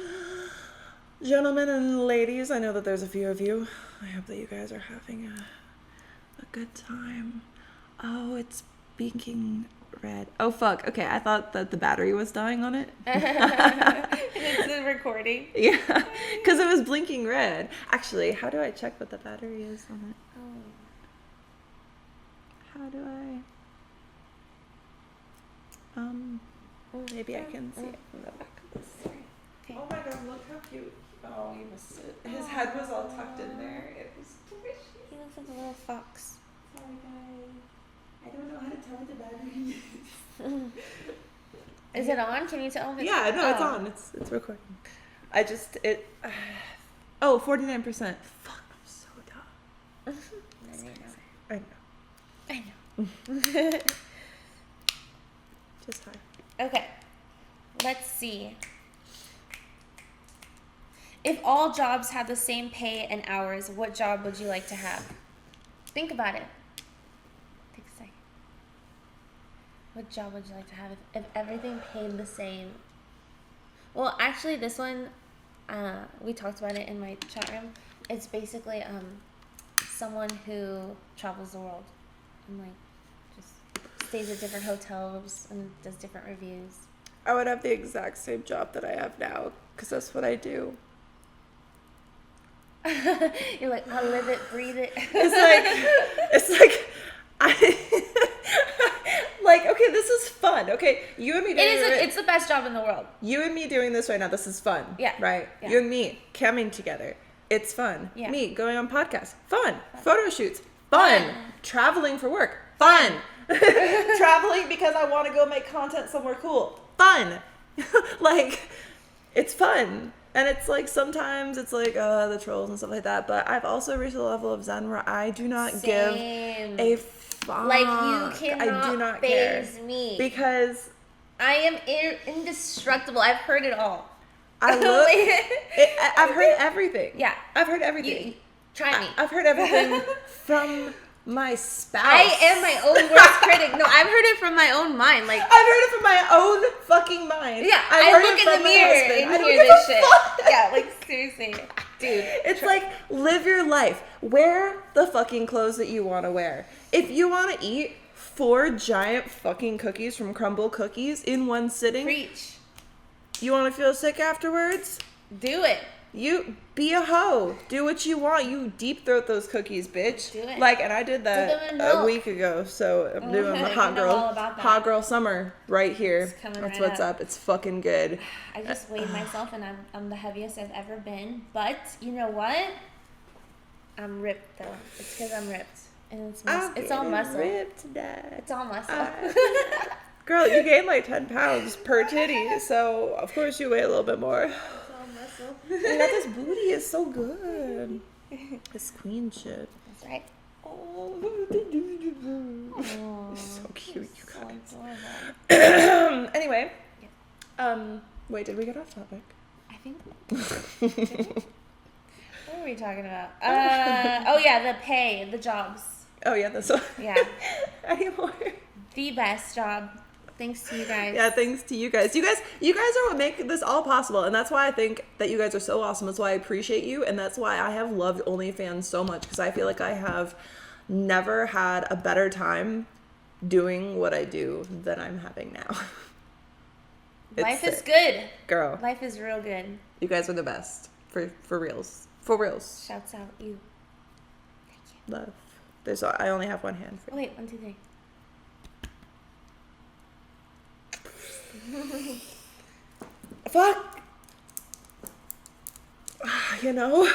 Gentlemen and ladies, I know that there's a few of you. I hope that you guys are having a good time. Oh, it's blinking red. Oh, fuck. Okay, I thought that the battery was dying on it. It's a recording. Yeah, because it was blinking red. Actually, how do I check what the battery is on it? Oh. How do I? Maybe I can see it from the back of this. Okay. Oh my god, look how cute. Oh, you missed it. His head was all tucked in there. It was squishy. He looks like a little fox. Sorry, guys. I don't know how to tell what the battery is. Is it on? Can you tell if it's Yeah, no, it's on. It's recording. Oh, 49%. Fuck, I'm so dumb. I know. I know. Just hi. Okay. Let's see. If all jobs had the same pay and hours, what job would you like to have? Think about it. Take a second. What job would you like to have if everything paid the same? Well, actually, this one, we talked about it in my chat room. It's basically someone who travels the world and like just stays at different hotels and does different reviews. I would have the exact same job that I have now because that's what I do. You're like, I live it, breathe it. It's like I like, okay, this is fun. Okay, you and me doing It's the best job in the world. You and me doing this right now, this is fun. Yeah. Right? Yeah. You and me camming together. It's fun. Yeah. Me going on podcasts. Fun. Photo shoots. Fun. Traveling for work. Fun. Traveling because I want to go make content somewhere cool. Fun. Like, it's fun. And it's like, sometimes it's like, the trolls and stuff like that. But I've also reached a level of zen where I do not give a fuck. Like, you cannot I do not faze care. me. Because I am indestructible. I've heard it all. I've heard everything. Yeah. I've heard everything. Try me. I've heard everything from my spouse. I am my own worst critic. No, I've heard it from my own mind. Like, I've heard it from my own fucking mind. yeah, I've I heard look it in from the my mirror husband. and I don't hear give a this shit. fuck. Yeah, like, seriously. Dude. It's like, live your life. Wear the fucking clothes that you want to wear. If you want to eat 4 giant fucking cookies from Crumble Cookies in one sitting, Preach. you want to feel sick afterwards? Do it. You be a hoe. Do what you want. You deep throat those cookies, bitch. Do it. Like, and I did Do them that in a milk. week ago. So I'm doing the I know all about that. hot girl summer right here. It's coming That's right what's up. up. It's fucking good. I just weighed myself and I'm the heaviest I've ever been. But you know what? I'm ripped though. It's because I'm ripped. And it's all muscle. Ripped today. It's all muscle. Girl, you gained like 10 pounds per titty, so of course you weigh a little bit more. It's all muscle. And that this booty is so good. It's queen shit. That's right. Oh, so cute, you guys. Adorable. Anyway, wait, did we get off topic? I think. What were we talking about? Oh yeah, the pay, the jobs. Oh yeah, that's all. Yeah. Anymore. The best job. Thanks to you guys. Yeah, thanks to you guys. You guys are what make this all possible, and that's why I think that you guys are so awesome. That's why I appreciate you, and that's why I have loved OnlyFans so much, because I feel like I have never had a better time doing what I do than I'm having now. Life is sick. good. Girl. Life is real good. You guys are the best. For reals. For reals. Shouts out you. Thank you. Love. I only have one hand for Oh, wait, 1, 2, 3. Fuck. You know?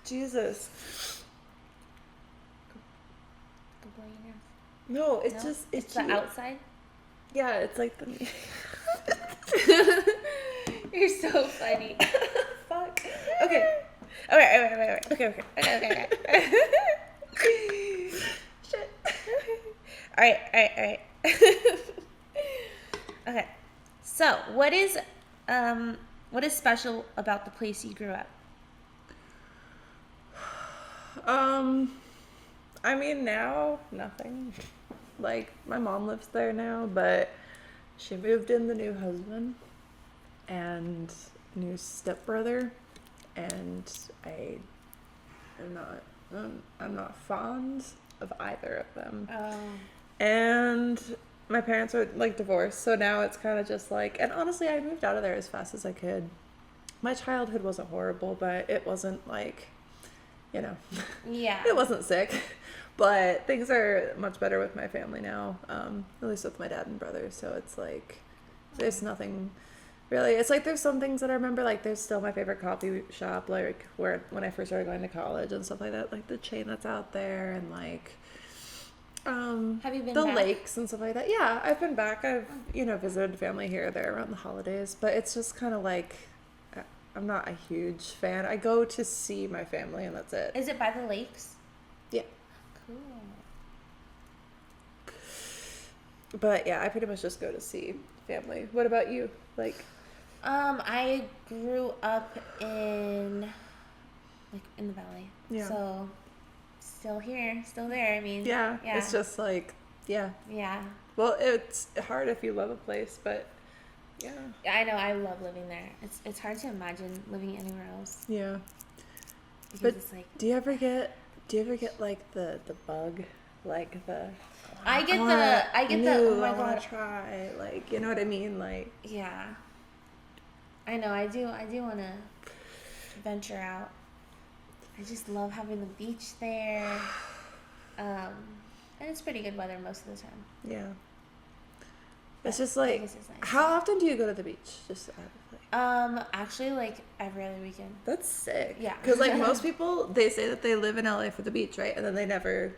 Jesus. Go blow your nose. No, it's No? just, it's the you. outside. Yeah, it's like the... You're so funny. Fuck. Okay. Okay. Shit. All right. Okay. So, what is special about the place you grew up? I mean, now, nothing. Like, my mom lives there now, but she moved in the new husband and new stepbrother, and I'm not fond of either of them. Oh. And my parents are like divorced, so now it's kind of just like, and honestly, I moved out of there as fast as I could. My childhood wasn't horrible, but it wasn't like, you know, Yeah. it wasn't sick. But things are much better with my family now, at least with my dad and brother. So it's like, there's nothing really. It's like there's some things that I remember, like there's still my favorite coffee shop, like when I first started going to college and stuff like that, like the chain that's out there, and like Have you been the back? lakes and stuff like that. Yeah, I've been back. I've visited family here or there around the holidays, but it's just kind of like, I'm not a huge fan. I go to see my family and that's it. Is it by the lakes? Yeah. Cool. But yeah, I pretty much just go to see family. What about you? Like, I grew up in the valley. Yeah. So still here, still there. I mean, Yeah. It's just like, yeah. Yeah. Well, it's hard if you love a place, but yeah. I know. I love living there. It's hard to imagine living anywhere else. Yeah. Because But it's like, do you ever get like the bug, like the I get oh my I wanna God. try, like, you know what I mean, like, Yeah. I know. I do want to venture out. I just love having the beach there. And it's pretty good weather most of the time. yeah. It's But just like, Vegas is nice. how often do you go to the beach? Just out of like, Actually, like every other weekend. that's sick. Yeah. Because like most people, they say that they live in LA for the beach, right? And then they never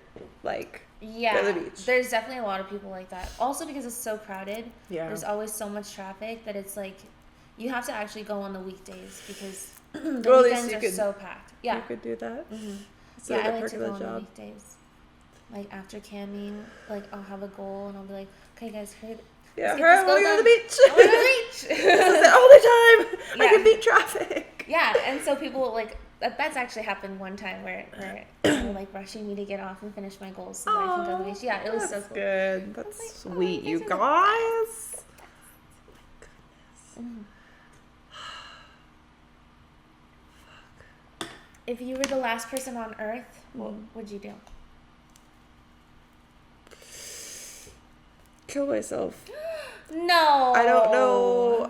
like Yeah, go to the beach. there's definitely a lot of people like that. Also because it's so crowded. Yeah. There's always so much traffic that it's like you have to actually go on the weekdays because the Well, at least weekends you are could- so packed. Yeah. You could do that. Mm-hmm. It's Yeah, like I a like perk to of go the on the job. weekdays. Like after camming, like I'll have a goal and I'll be like, okay guys, hurry. Yeah, let's get hurry, this I goal want to go to the done. beach. I wanna go to the beach. This is the only time I Yeah. can beat traffic. Yeah, and so people like that's actually happened one time where they were like rushing me to get off and finish my goals so that I can go to the beach. Yeah, it was so That's cool. good. That's like, oh, sweet, you you guys are the guys. Mm. If you were the last person on Earth, what would you do? Kill myself. No. I don't know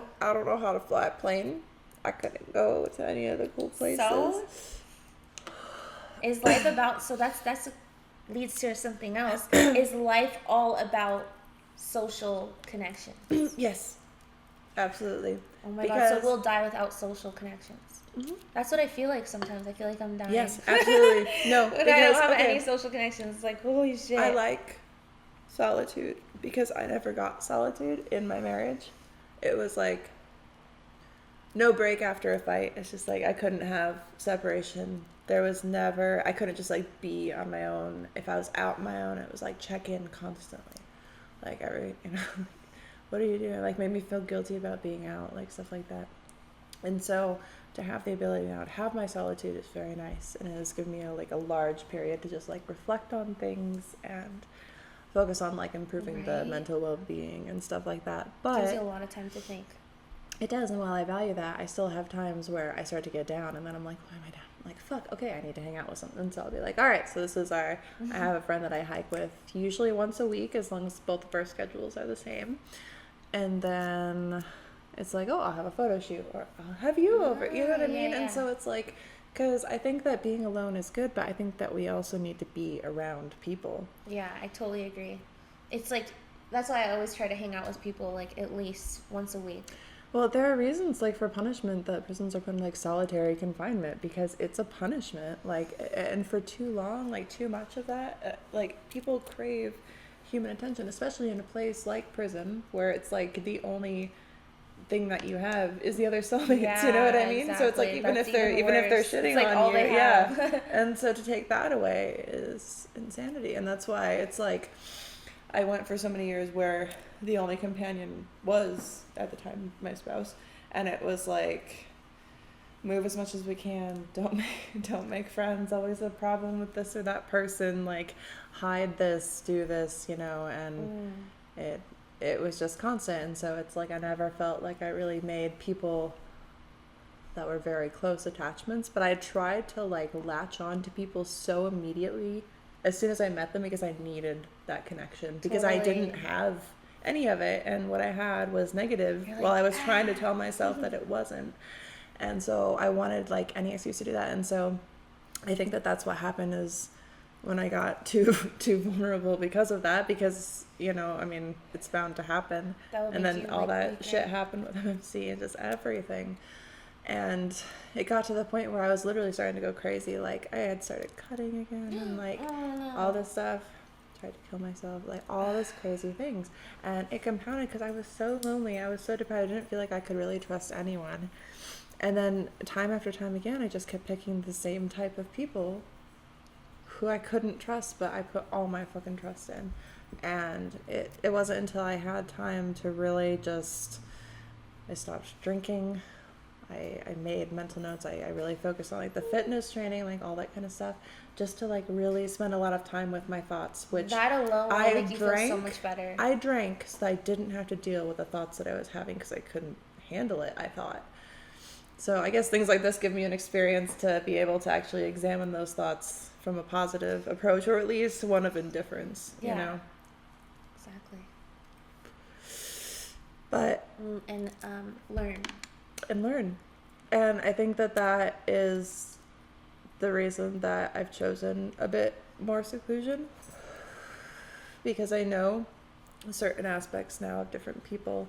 how to fly a plane. I couldn't go to any of the cool places. So is life about? So that's leads to something else. Is life all about social connection? Yes, absolutely. Oh my god! So we'll die without social connections. Mhm. That's what I feel like sometimes. I feel like I'm dying. Yes, absolutely. No, When because I don't have okay, any social connections. It's like holy shit. I like solitude because I never got solitude in my marriage. It was like no break after a fight. It's just like I couldn't have separation. There was never, I couldn't just like be on my own. If I was out on my own, it was like check in constantly. Like every, what are you doing? Like made me feel guilty about being out, like stuff like that. And so to have the ability now to have my solitude is very nice, and it has given me a large period to just like reflect on things and focus on like improving the Right. mental well-being and stuff like that. gives you a But lot of time to think. it does, and while I value that, I still have times where I start to get down, and then I'm like, why am I down? I'm like, fuck, okay, I need to hang out with someone. So I'll be like, all right, so this is I have a friend that I hike with usually once a week, as long as both of our schedules are the same. And then it's like, oh, I'll have a photo shoot, or I'll have you over, you know what I Yeah, mean? yeah. And so it's like, because I think that being alone is good, but I think that we also need to be around people. Yeah, I totally agree. It's like that's why I always try to hang out with people like at least once a week. Well, there are reasons, like, for punishment that prisons are put in, like, solitary confinement, because it's a punishment, like, and for too long, like, too much of that, like, people crave human attention, especially in a place like prison, where it's, like, the only thing that you have is the other cellmates, you know what I mean? So it's, like, exactly. That's if they're worse. shitting It's like on all you, they yeah. have. And so to take that away is insanity, and that's why it's, like, I went for so many years where the only companion was, at the time, my spouse, and it was like, move as much as we can, don't make friends, always a problem with this or that person, like, hide this, do this, you know, and it was just constant. And so it's like I never felt like I really made people that were very close attachments, but I tried to, like, latch on to people so immediately as soon as I met them, because I needed that connection, because I Totally. didn't have any of it, and what I had was negative. You're like, while I was trying to tell myself that it wasn't. And so I wanted, like, any excuse to do that. And so I think that that's what happened, is when I got too vulnerable because of that, because, you know, I mean, it's bound to happen. That would And make then you, all like, that weaker. shit happened with MMC and just everything. And it got to the point where I was literally starting to go crazy. Like, I had started cutting again, and, like, Oh, no. all this stuff. Tried to kill myself, like, all this crazy things. And it compounded because I was so lonely. I was so depressed. I didn't feel like I could really trust anyone. And then time after time again, I just kept picking the same type of people who I couldn't trust, but I put all my fucking trust in. And it wasn't until I had time to really just I stopped drinking. I made mental notes. I really focused on like the fitness training, like all that kind of stuff, just to like really spend a lot of time with my thoughts, which that alone will I make you feel so drank. much better. I drank so that I didn't have to deal with the thoughts that I was having because I couldn't handle it, I thought. So I guess things like this give me an experience to be able to actually examine those thoughts from a positive approach, or at least one of indifference, Yeah. you know? Exactly. But And learn. and learn. And I think that that is the reason that I've chosen a bit more seclusion, because I know certain aspects now of different people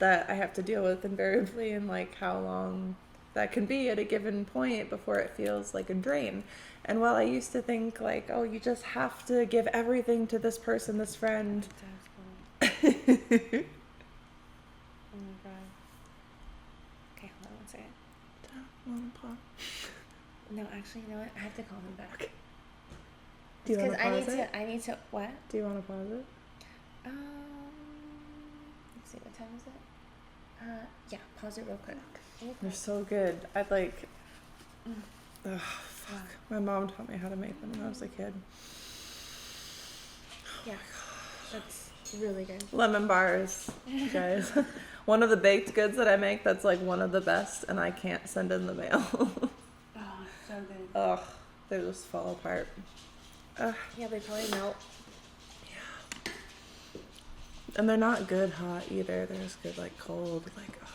that I have to deal with invariably, and like how long that can be at a given point before it feels like a drain. And while I used to think like, oh, you just have to give everything to this person, this friend. Oh my god. Okay, hold on one second. No, actually, you know what? I have to call him back. Do you want Because to pause it? I need to, what? Do you want to pause it? Let's see, what time is it? Yeah, pause it real quick. They're so good. I'd like. Ugh, fuck. Wow. My mom taught me how to make them when I was a kid. Yeah, that's really good. Lemon bars, you guys. One of the baked goods that I make that's like one of the best, and I can't send in the mail. Oh, so good. Ugh, they just fall apart. Ugh. Yeah, they probably melt. And they're not good hot either. They're just good like cold. Like, oh,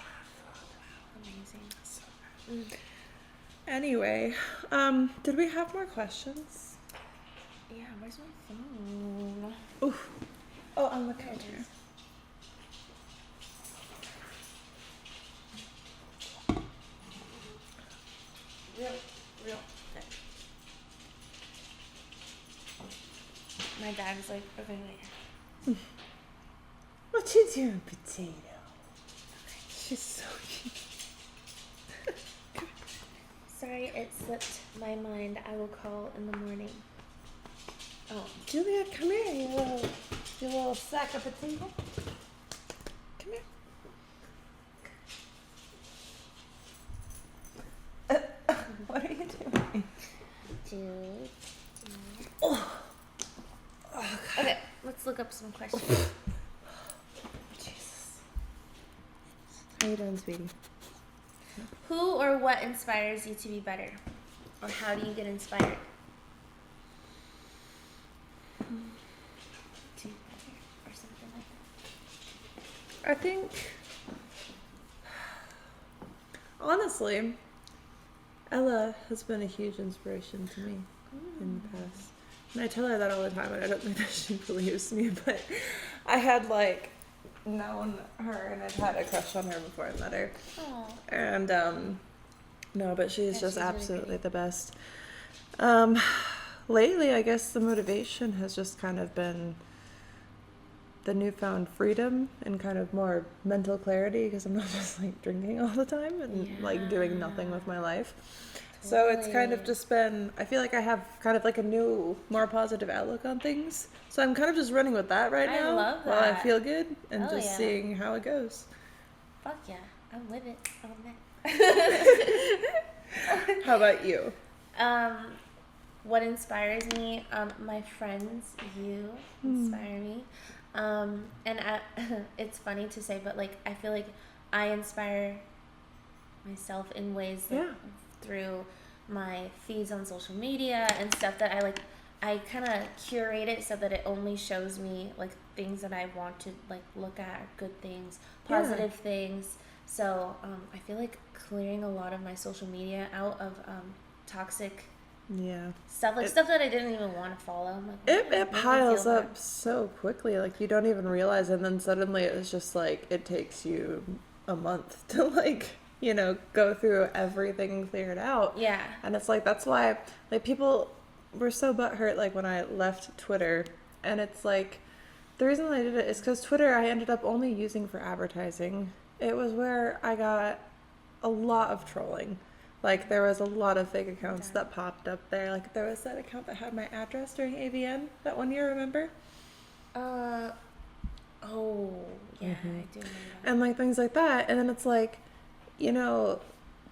Amazing. so good. Anyway, did we have more questions? Yeah, where's my phone? Oof. Oh, on the counter. Real. Okay. My dad is like, okay, wait. What you doing, potato? She's so cute. Sorry, it slipped my mind. I will call in the morning. Oh. Julia, come here, you little sack of potato. Come here. What are you doing? Jude. Oh. Okay, let's look up some questions. Jesus. How you doing, sweetie? Who or what inspires you to be better? Or how do you get inspired? To be better, or something like that. I think, honestly, Ella has been a huge inspiration to me in the past. And I tell her that all the time, and I don't think that she believes me, but I had, like, known her, and I'd had a crush on her before I met her. Oh. And, no, but she's Yeah, just she's really absolutely pretty. the best. Lately, I guess the motivation has just kind of been the newfound freedom and kind of more mental clarity, because I'm not just like drinking all the time and like doing nothing with my life. So it's kind of Totally. just been, I feel like I have kind of like a new, more positive outlook on things. So I'm kind of just running with that right I now love while I that. feel good and Hell just yeah. seeing how it goes. Fuck yeah, I'm with it on that. How about you? What inspires me? My friends, you inspire me. And it's funny to say, but like I feel like I inspire myself in ways like, Yeah. through my feeds on social media and stuff that I kind of curate it so that it only shows me like things that I want to like look at, good things, positive things. So I feel like clearing a lot of my social media out of toxic Yeah. stuff, like stuff that I didn't even want to follow. I'm like, It made me piles feel up bad. so quickly, like you don't even realize, and then suddenly it's just like it takes you a month to like, you know, go through everything and clear it out. Yeah. And it's like that's why like people were so butthurt like when I left Twitter, and it's like the reason I did it is because Twitter I ended up only using for advertising. It was where I got a lot of trolling. Like, there was a lot of fake accounts that popped up there. Like, there was that account that had my address during AVN that one year, remember? Oh, yeah, I do know that. and like things like that. And then it's like, you know,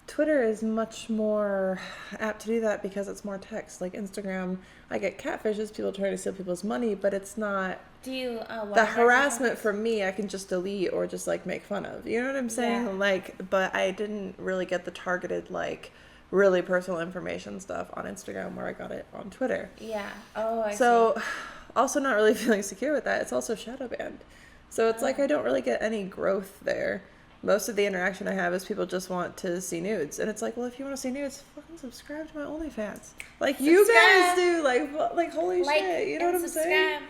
Twitter is much more apt to do that because it's more text. Like Instagram, I get catfishes, people trying to steal people's money, but it's not Do you the harassment from me. I can just delete or just like make fun of. You know what I'm saying? Yeah. Like, but I didn't really get the targeted like really personal information stuff on Instagram where I got it on Twitter. Yeah. Oh, I see. So, also not really feeling secure with that. It's also shadow banned. So it's like I don't really get any growth there. Most of the interaction I have is people just want to see nudes. And it's like, well, if you want to see nudes, fucking subscribe to my OnlyFans. Like you guys do. Like holy shit. You know what I'm saying?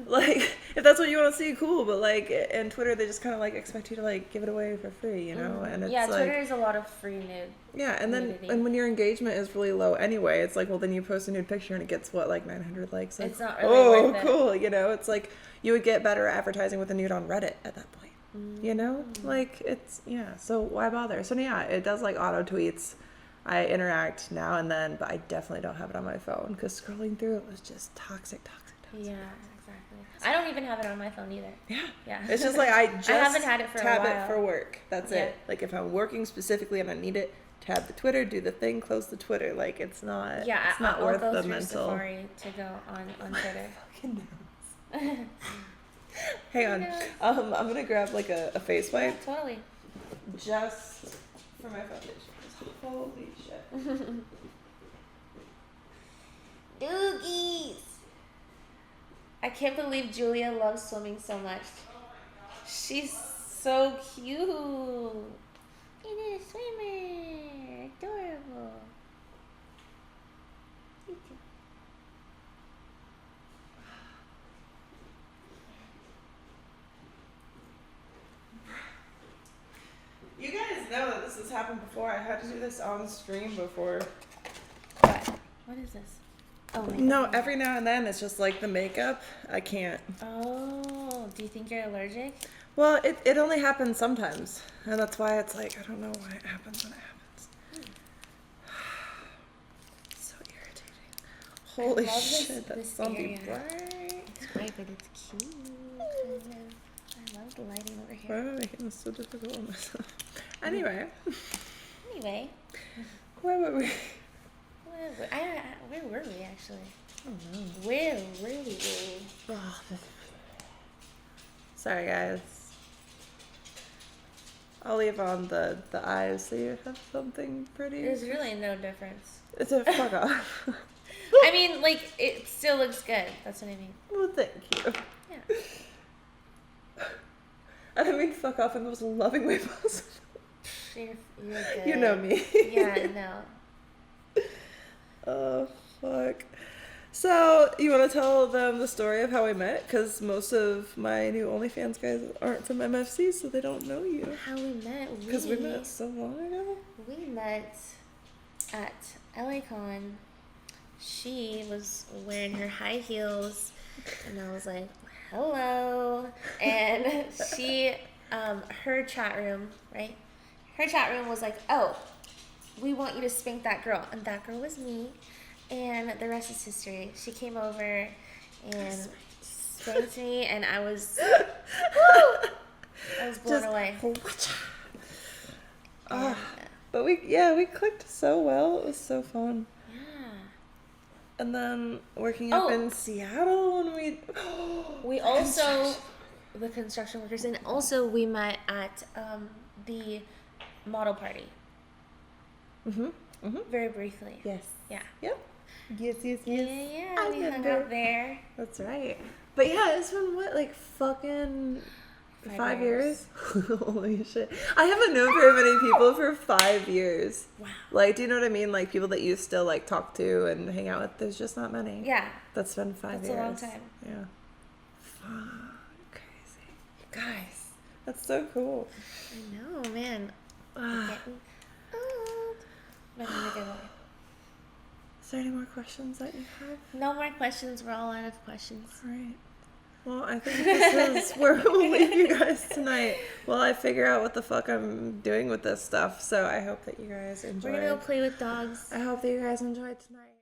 Like, if that's what you want to see, cool. But like, in Twitter, they just kind of like expect you to like give it away for free, you know? And it's yeah, like, Twitter is a lot of free nude. yeah, and then nudity. and when your engagement is really low anyway, it's like, well, then you post a nude picture and it gets what, like 900 likes. Like, It's not really worth it. cool. You know, it's like you would get better advertising with a nude on Reddit at that point. You know, like it's so why bother? So yeah, it does like auto tweets. I interact now and then, but I definitely don't have it on my phone because scrolling through it was just toxic. Yeah, exactly. I don't even have it on my phone either. Yeah. It's just like I just haven't had it for a tab while. it for work. That's Yeah. it. Like if I'm working specifically and I need it, tab the Twitter, do the thing, close the Twitter. Like it's not. Yeah, it's not I'll worth go the through mental. Safari to go on Twitter. Fucking nose. Hang on. I'm gonna grab like a face Yeah, wipe totally. just for my foundation. Holy shit. Doogies! I can't believe Julia loves swimming so much. She's so cute. It is a swimmer. Adorable. You guys know that this has happened before. I had to do this on stream before. What? What is this? Oh my No, God. every now and then it's just like the makeup. I can't. Oh, do you think you're allergic? Well, it only happens sometimes. And that's why it's like, I don't know why it happens when it happens. It's so irritating. Holy I love shit, that's this zombie area. bright. It's bright, but it's cute. I love the lighting over Why here. am I making this so difficult on myself? Anyway, Anyway, where were we? where were we actually? I don't know. Where were we? Oh, sorry, guys. I'll leave on the eyes so you have something pretty. There's really no difference. It's a fuck off. I mean, like, it still looks good. That's what I mean. Well, thank you. Yeah. I don't mean fuck off in the most loving way possible. You're good. You know me. Yeah, no. Oh, fuck. So, you want to tell them the story of how we met? Because most of my new OnlyFans guys aren't from MFC, so they don't know you. How we met? Because we met so long ago. We met at LACon. She was wearing her high heels, and I was like, hello. And she, her chat room, right? Her chat room was like, oh, we want you to spank that girl. And that girl was me. And the rest is history. She came over and spanked me, and I was blown away. But we clicked so well. It was so fun. Yeah. And then working up in Seattle when We also, the construction workers, and also we met at the model party. Very briefly. Yes. Yeah. Yep. Yes. Yeah. I We hung remember. out there. That's right. But yeah, it's been what, like fucking 5 years? Holy shit. I haven't known very many people for 5 years. Wow. Like, do you know what I mean? Like people that you still like talk to and hang out with, there's just not many. Yeah. That's been 5 That's years. a long time. Yeah. Fuck. Crazy. Guys, that's so cool. I know, man. I'm getting old. But in a good way. Is there any more questions that you have? No more questions. We're all out of questions. All right. Well, I think this is where we'll leave you guys tonight while I figure out what the fuck I'm doing with this stuff. So I hope that you guys enjoyed. We're gonna go play with dogs. I hope that you guys enjoyed tonight.